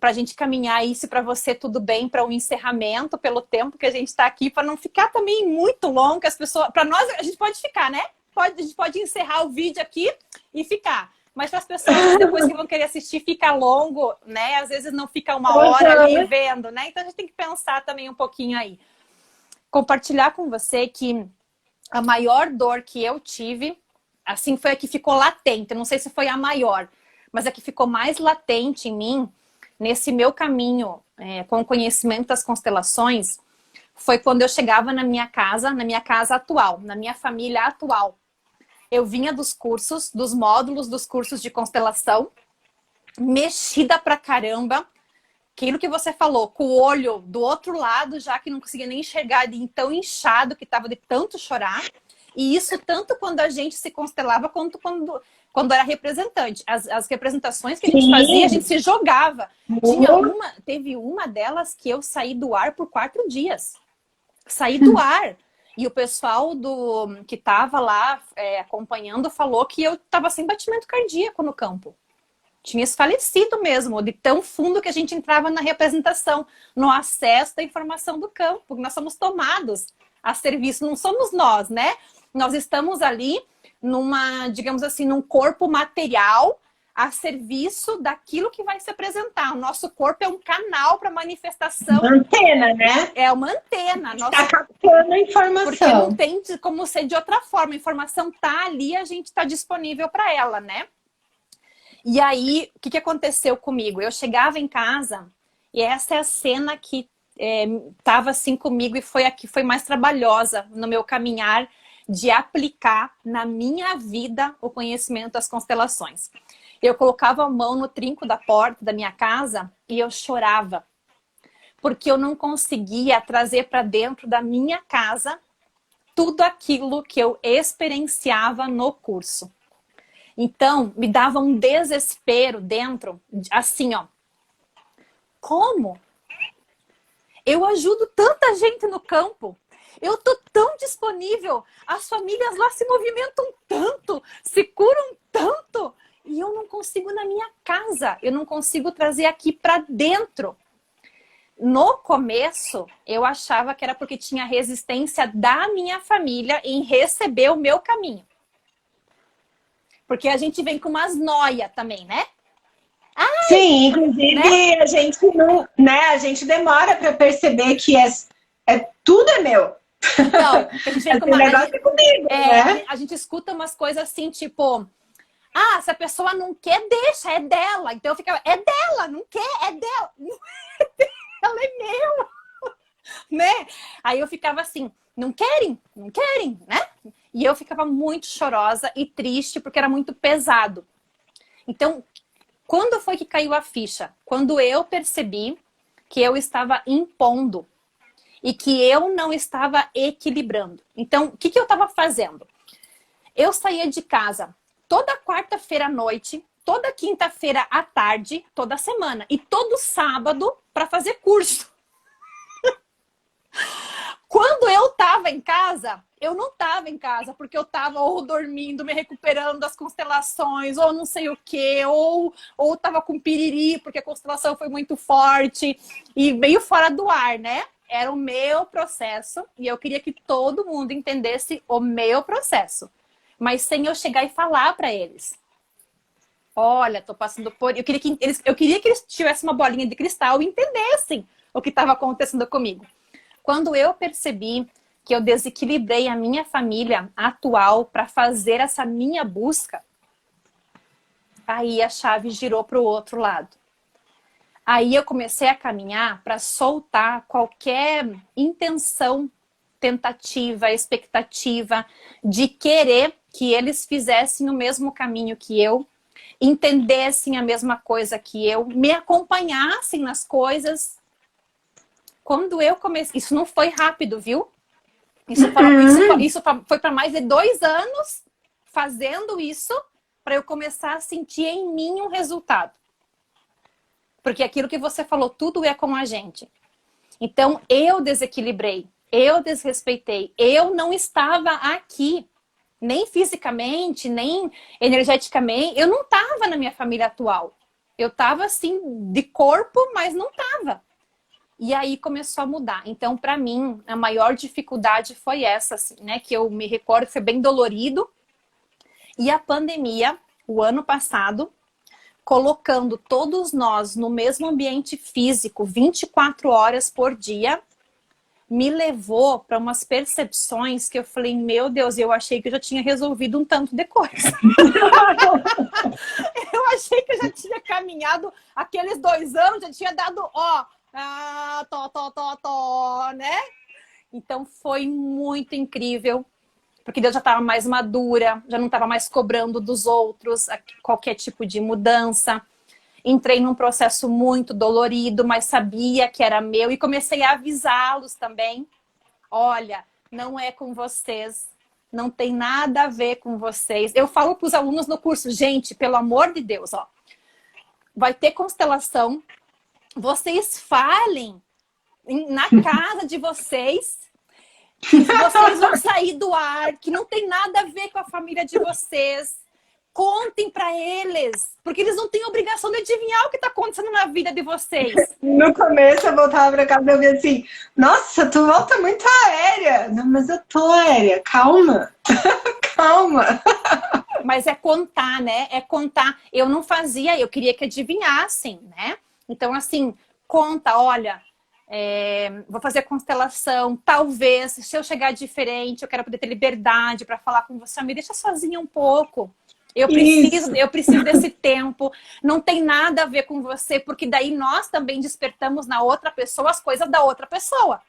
Para a gente caminhar isso para você tudo bem para um encerramento, pelo tempo que a gente está aqui, para não ficar também muito longo, as pessoas, para nós a gente pode ficar, né? A gente pode encerrar o vídeo aqui e ficar. Mas para as pessoas depois que vão querer assistir, fica longo, né? Às vezes não fica uma hora ali vendo, né? Então a gente tem que pensar também um pouquinho aí. Compartilhar com você que a maior dor que eu tive, assim, foi a que ficou latente. Eu não sei se foi a maior, mas a que ficou mais latente em mim, nesse meu caminho com o conhecimento das constelações, foi quando eu chegava na minha casa atual, na minha família atual. Eu vinha dos cursos, dos módulos dos cursos de constelação, mexida pra caramba. Aquilo que você falou, com o olho do outro lado, já que não conseguia nem enxergar, de tão inchado que estava de tanto chorar. E isso tanto quando a gente se constelava, quanto quando era representante. As representações que a gente fazia, a gente se jogava. Teve uma delas que eu saí do ar por 4 dias. Saí do ar. E o pessoal que estava lá acompanhando falou que eu estava sem batimento cardíaco no campo. Tinha falecido mesmo, de tão fundo que a gente entrava na representação, no acesso da informação do campo. Nós somos tomados a serviço, não somos nós, né? Nós estamos ali digamos assim, num corpo material a serviço daquilo que vai se apresentar. O nosso corpo é um canal para manifestação. Uma antena, né? É uma antena. Está captando a informação. Porque não tem como ser de outra forma. A informação tá ali, a gente está disponível para ela, né? E aí, o que aconteceu comigo? Eu chegava em casa e essa é a cena que estava assim comigo e foi a que foi mais trabalhosa no meu caminhar de aplicar na minha vida o conhecimento das constelações. Eu colocava a mão no trinco da porta da minha casa e eu chorava. Porque eu não conseguia trazer para dentro da minha casa tudo aquilo que eu experienciava no curso. Então, me dava um desespero dentro, assim, ó. Como? Eu ajudo tanta gente no campo. Eu tô tão disponível. As famílias lá se movimentam tanto, se curam tanto. e eu não consigo na minha casa, eu não consigo trazer aqui para dentro. No começo, eu achava que era porque tinha resistência da minha família em receber o meu caminho. Porque a gente vem com umas noias também, né? Sim, inclusive Né? a gente não, né, a gente demora para perceber que tudo é meu. Então, a gente vem com Esse uma. negócio é comigo, né? A gente escuta umas coisas assim, tipo, ah, se a pessoa não quer, deixa, é dela. Então eu ficava, é dela, não quer, é dela. Não é dela, é meu, né? Aí eu ficava assim, não querem, não querem, né? E eu ficava muito chorosa e triste porque era muito pesado. Então, quando foi que caiu a ficha? Quando eu percebi que eu estava impondo e que eu não estava equilibrando. Então, o que eu estava fazendo? Eu saía de casa toda quarta-feira à noite, toda quinta-feira à tarde, toda semana. E todo sábado para fazer curso. Quando eu tava em casa, eu não tava em casa, porque eu tava ou dormindo, me recuperando das constelações, ou não sei o quê, ou tava com piriri, porque a constelação foi muito forte e meio fora do ar, né? Era o meu processo e eu queria que todo mundo entendesse o meu processo, mas sem eu chegar e falar para eles. Olha, tô passando por. Eu queria que eles tivessem uma bolinha de cristal e entendessem o que estava acontecendo comigo. Quando eu percebi que eu desequilibrei a minha família atual para fazer essa minha busca, aí a chave girou para o outro lado. Aí eu comecei a caminhar para soltar qualquer intenção, tentativa, expectativa de querer que eles fizessem o mesmo caminho que eu, entendessem a mesma coisa que eu, me acompanhassem nas coisas. Quando eu comecei, isso não foi rápido, viu? Isso foi para mais de 2 anos fazendo isso para eu começar a sentir em mim um resultado. Porque aquilo que você falou, tudo é com a gente. Então, eu desequilibrei, eu desrespeitei, eu não estava aqui, nem fisicamente, nem energeticamente, eu não estava na minha família atual. Eu estava assim, de corpo, mas não estava. E aí começou a mudar. Então, para mim, a maior dificuldade foi essa, assim, né? Que eu me recordo, foi bem dolorido. E a pandemia, o ano passado, colocando todos nós no mesmo ambiente físico, 24 horas por dia, me levou para umas percepções que eu falei, meu Deus, eu achei que eu já tinha resolvido um tanto de coisa. Eu achei que eu já tinha caminhado aqueles 2 anos, já tinha dado, ó, né? Então foi muito incrível, porque Deus já estava mais madura, já não estava mais cobrando dos outros qualquer tipo de mudança. Entrei num processo muito dolorido, mas sabia que era meu e comecei a avisá-los também. Olha, não é com vocês, não tem nada a ver com vocês. Eu falo para os alunos no curso, gente, pelo amor de Deus, ó, vai ter constelação, vocês falem na casa de vocês que vocês vão sair do ar, que não tem nada a ver com a família de vocês. Contem para eles, porque eles não têm obrigação de adivinhar o que está acontecendo na vida de vocês. No começo eu voltava para casa e eu via assim, nossa, tu volta muito aérea. Não, mas eu tô aérea, calma, calma. Mas é contar, né? É contar. Eu não fazia, eu queria que adivinhassem, né? Então, assim, conta, olha, vou fazer constelação, talvez, se eu chegar diferente, eu quero poder ter liberdade para falar com você, me deixa sozinha um pouco. Eu preciso desse tempo. Não tem nada a ver com você, porque daí nós também despertamos na outra pessoa as coisas da outra pessoa.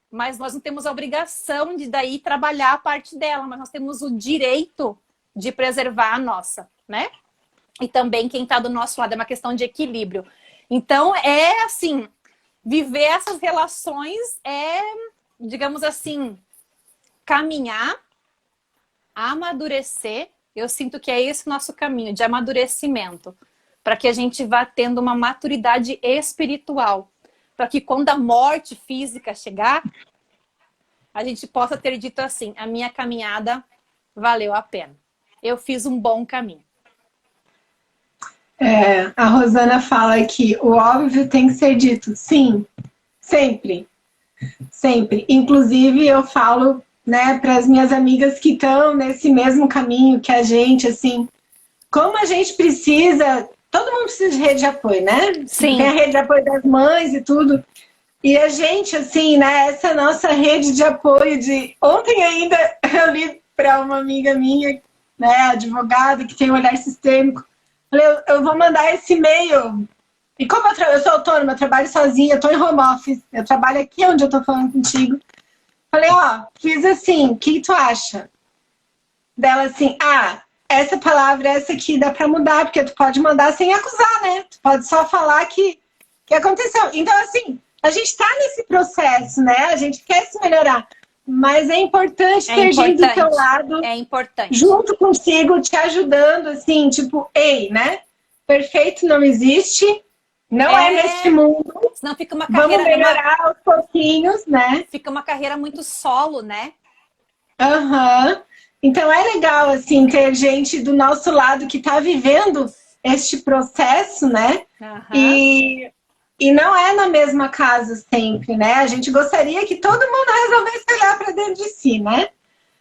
Mas nós não temos a obrigação de daí trabalhar a parte dela, mas nós temos o direito de preservar a nossa, né? E também quem está do nosso lado, é uma questão de equilíbrio. Então, é assim, viver essas relações é, digamos assim, caminhar, amadurecer. Eu sinto que é esse o nosso caminho, de amadurecimento, para que a gente vá tendo uma maturidade espiritual, para que quando a morte física chegar, a gente possa ter dito assim, a minha caminhada valeu a pena. eu fiz um bom caminho. A Rosana fala que o óbvio tem que ser dito. Sim, sempre. Sempre. Inclusive, eu falo, né, para as minhas amigas que estão nesse mesmo caminho que a gente, assim, como a gente precisa, todo mundo precisa de rede de apoio, né? Sim. Tem a rede de apoio das mães e tudo. E a gente, assim, né, essa nossa rede de apoio de... Ontem ainda eu li para uma amiga minha, né, advogada, que tem um olhar sistêmico. Falei, eu vou mandar esse e-mail. E como eu sou autônoma, eu trabalho sozinha, eu tô em home office, eu trabalho aqui onde eu tô falando contigo. Falei, ó, fiz assim, o que tu acha? Dela assim, essa palavra, essa aqui dá pra mudar, porque tu pode mandar sem acusar, né? Tu pode só falar que aconteceu. Então, assim, a gente tá nesse processo, né? A gente quer se melhorar. Mas é importante ter gente do teu lado. É importante. Junto contigo, te ajudando, assim, tipo, ei, né? Perfeito não existe. Não é neste mundo. Senão fica uma carreira... Vamos melhorar aos pouquinhos, né? Fica uma carreira muito solo, né? Aham. Então é legal, assim, ter gente do nosso lado que está vivendo este processo, né? E não é na mesma casa sempre, né? A gente gostaria que todo mundo resolvesse olhar para dentro de si, né?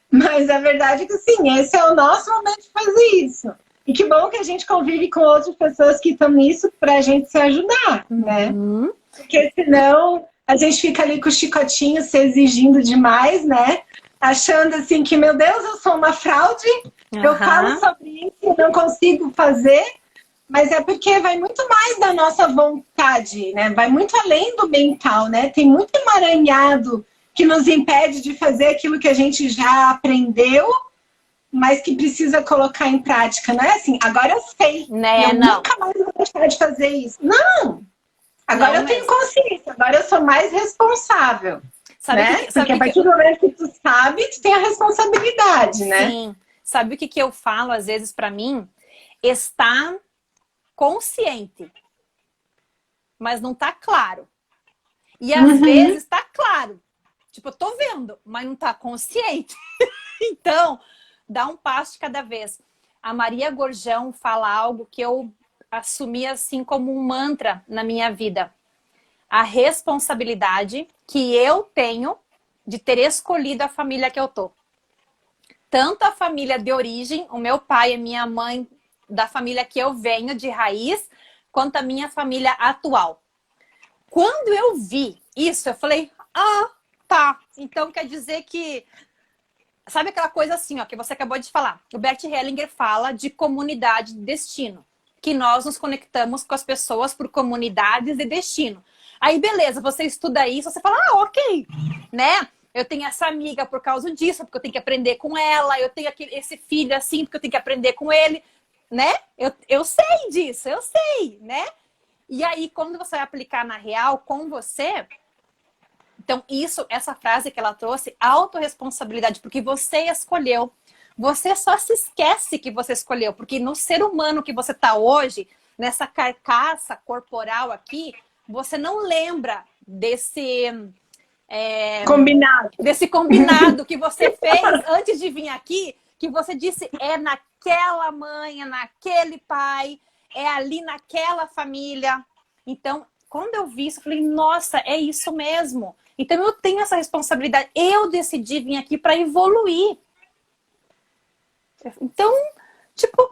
Mas a verdade é que, sim, esse é o nosso momento de fazer isso. E que bom que a gente convive com outras pessoas que estão nisso para a gente se ajudar, né? Porque senão a gente fica ali com o chicotinho se exigindo demais, né? Achando assim que, meu Deus, eu sou uma fraude, eu falo sobre isso e não consigo fazer, mas é porque vai muito mais da nossa vontade, né? Vai muito além do mental, né? Tem muito emaranhado que nos impede de fazer aquilo que a gente já aprendeu, mas que precisa colocar em prática. Não é assim, agora eu sei, né? Eu nunca mais vou deixar de fazer isso. Não! Agora eu tenho consciência, agora eu sou mais responsável. Sabe né? Porque a partir do momento que tu sabe, tu tem a responsabilidade, né? Sim. Sabe o que eu falo às vezes pra mim? Está consciente, mas não tá claro. E às vezes tá claro. Tipo, eu tô vendo, mas não tá consciente. Então, dá um passo de cada vez. A Maria Gorjão fala algo que eu assumi assim como um mantra na minha vida. A responsabilidade que eu tenho de ter escolhido a família que eu tô. Tanto a família de origem, o meu pai e minha mãe, da família que eu venho, de raiz, quanto a minha família atual. Quando eu vi isso, eu falei, tá. Então quer dizer que... Sabe aquela coisa assim, ó, que você acabou de falar? O Bert Hellinger fala de comunidade de destino. Que nós nos conectamos com as pessoas por comunidades de destino. Aí, beleza, você estuda isso, você fala, ok, né? Eu tenho essa amiga por causa disso, porque eu tenho que aprender com ela. Eu tenho esse filho assim, porque eu tenho que aprender com ele, né? Eu sei disso, eu sei, né? E aí, quando você vai aplicar na real com você... Então, essa frase que ela trouxe, autorresponsabilidade, porque você escolheu. Você só se esquece que você escolheu, porque no ser humano que você está hoje, nessa carcaça corporal aqui, você não lembra desse combinado que você fez antes de vir aqui, que você disse é naquela mãe, é naquele pai, é ali naquela família. Então, quando eu vi isso, eu falei, nossa, é isso mesmo. Então, eu tenho essa responsabilidade. Eu decidi vir aqui para evoluir. Então, tipo,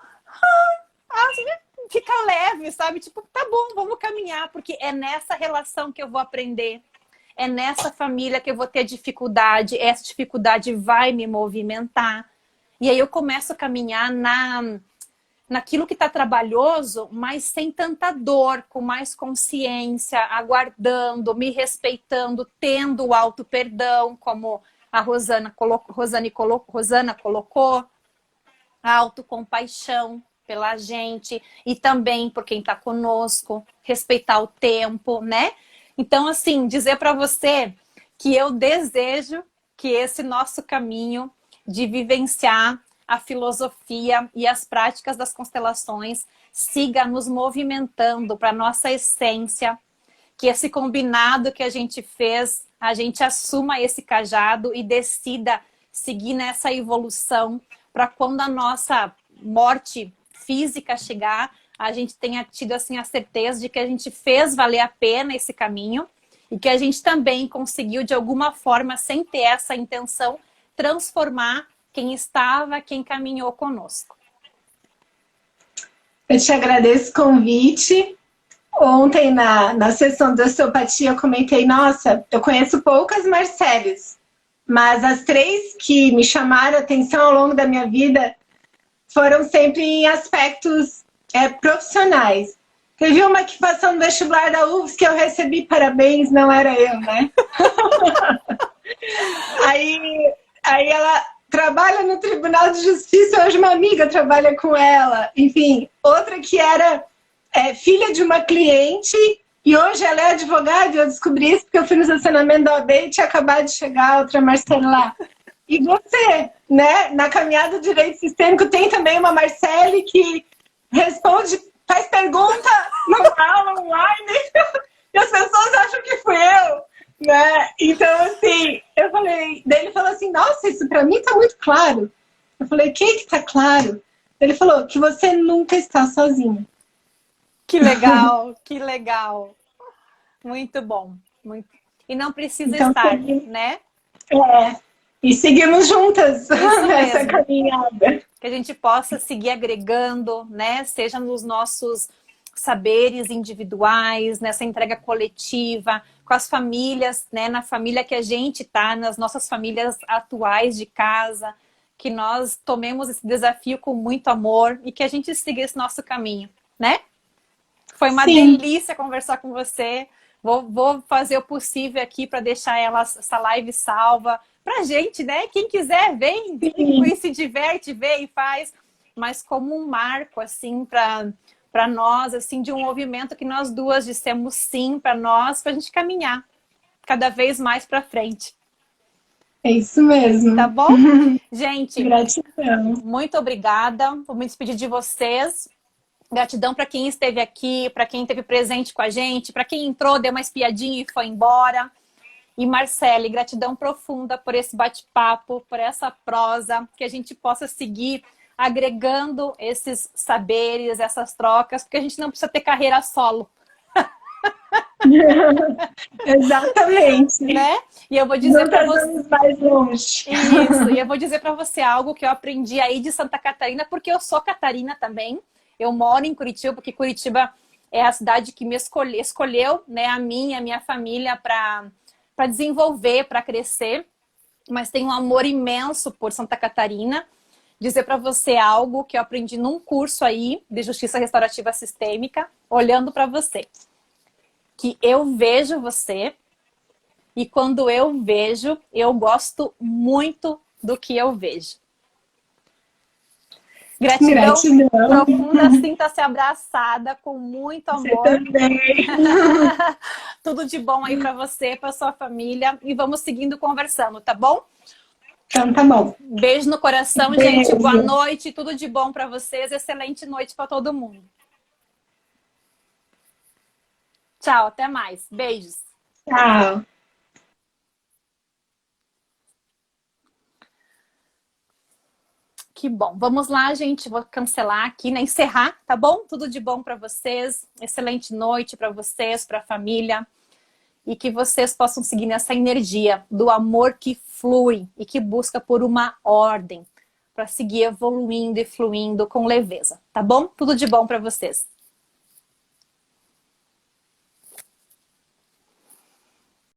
fica leve, sabe? Tipo, tá bom, vamos caminhar, porque é nessa relação que eu vou aprender. É nessa família que eu vou ter dificuldade. Essa dificuldade vai me movimentar. E aí eu começo a caminhar naquilo que está trabalhoso, mas sem tanta dor, com mais consciência, aguardando, me respeitando, tendo o auto-perdão, como a Rosana colocou, a autocompaixão pela gente e também por quem está conosco, respeitar o tempo, né? Então, assim, dizer para você que eu desejo que esse nosso caminho de vivenciar a filosofia e as práticas das constelações siga nos movimentando para a nossa essência, que esse combinado que a gente fez, a gente assuma esse cajado e decida seguir nessa evolução, para quando a nossa morte física chegar, a gente tenha tido assim a certeza de que a gente fez valer a pena esse caminho e que a gente também conseguiu de alguma forma, sem ter essa intenção, transformar quem estava, quem caminhou conosco. Eu te agradeço o convite. Ontem, na sessão de osteopatia, eu comentei, nossa, eu conheço poucas Marcélias, mas as 3 que me chamaram a atenção ao longo da minha vida foram sempre em aspectos profissionais. Teve uma que passou no vestibular da UFS que eu recebi parabéns, não era eu, né? aí ela trabalha no Tribunal de Justiça, hoje uma amiga trabalha com ela. Enfim, outra que era filha de uma cliente e hoje ela é advogada, e eu descobri isso porque eu fui no estacionamento da OAB e tinha acabado de chegar outra Marcela lá. E você, né, na caminhada do direito sistêmico tem também uma Marcele que responde, faz pergunta numa aula online e as pessoas acham que fui eu, né? Então, assim, eu falei, daí ele falou assim, nossa, isso pra mim tá muito claro. Eu falei, o que tá claro? Ele falou que você nunca está sozinho. Que legal, que legal. Muito bom. Muito... E não precisa então, estar, né? E seguimos juntas nessa caminhada. Que a gente possa seguir agregando, né? Seja nos nossos saberes individuais, nessa entrega coletiva, com as famílias, né? Na família que a gente tá, nas nossas famílias atuais de casa, que nós tomemos esse desafio com muito amor e que a gente siga esse nosso caminho, né? Foi uma delícia conversar com você. Vou fazer o possível aqui para deixar essa live salva pra gente, né? Quem quiser, vem e se diverte, vê e faz. Mas como um marco, assim, para nós, assim, de um movimento que nós duas dissemos sim para nós, pra gente caminhar cada vez mais para frente. É isso mesmo. Tá bom? Gente, gratidão. Muito obrigada. Vou me despedir de vocês. Gratidão para quem esteve aqui, para quem esteve presente com a gente, para quem entrou, deu uma espiadinha e foi embora. E Marcele, gratidão profunda por esse bate-papo, por essa prosa, que a gente possa seguir agregando esses saberes, essas trocas, porque a gente não precisa ter carreira solo. Exatamente. Né? E eu vou dizer para você mais longe. Isso, e eu vou dizer para você algo que eu aprendi aí de Santa Catarina, porque eu sou catarina também. Eu moro em Curitiba, porque Curitiba é a cidade que me escolheu, né, a minha família para desenvolver, para crescer. Mas tenho um amor imenso por Santa Catarina. Dizer para você algo que eu aprendi num curso aí de Justiça Restaurativa Sistêmica, olhando para você. Que eu vejo você e quando eu vejo, eu gosto muito do que eu vejo. Gratidão profunda, sinta-se abraçada com muito amor. Você também. Tudo de bom aí para você, para sua família. E vamos seguindo conversando, tá bom? Então tá bom. Beijo no coração, gente. Boa noite, tudo de bom para vocês. Excelente noite para todo mundo. Tchau, até mais. Beijos. Tchau. Que bom. Vamos lá, gente. Vou cancelar aqui, né? Encerrar, tá bom? Tudo de bom para vocês. Excelente noite para vocês, para a família. E que vocês possam seguir nessa energia do amor que flui e que busca por uma ordem para seguir evoluindo e fluindo com leveza, tá bom? Tudo de bom para vocês.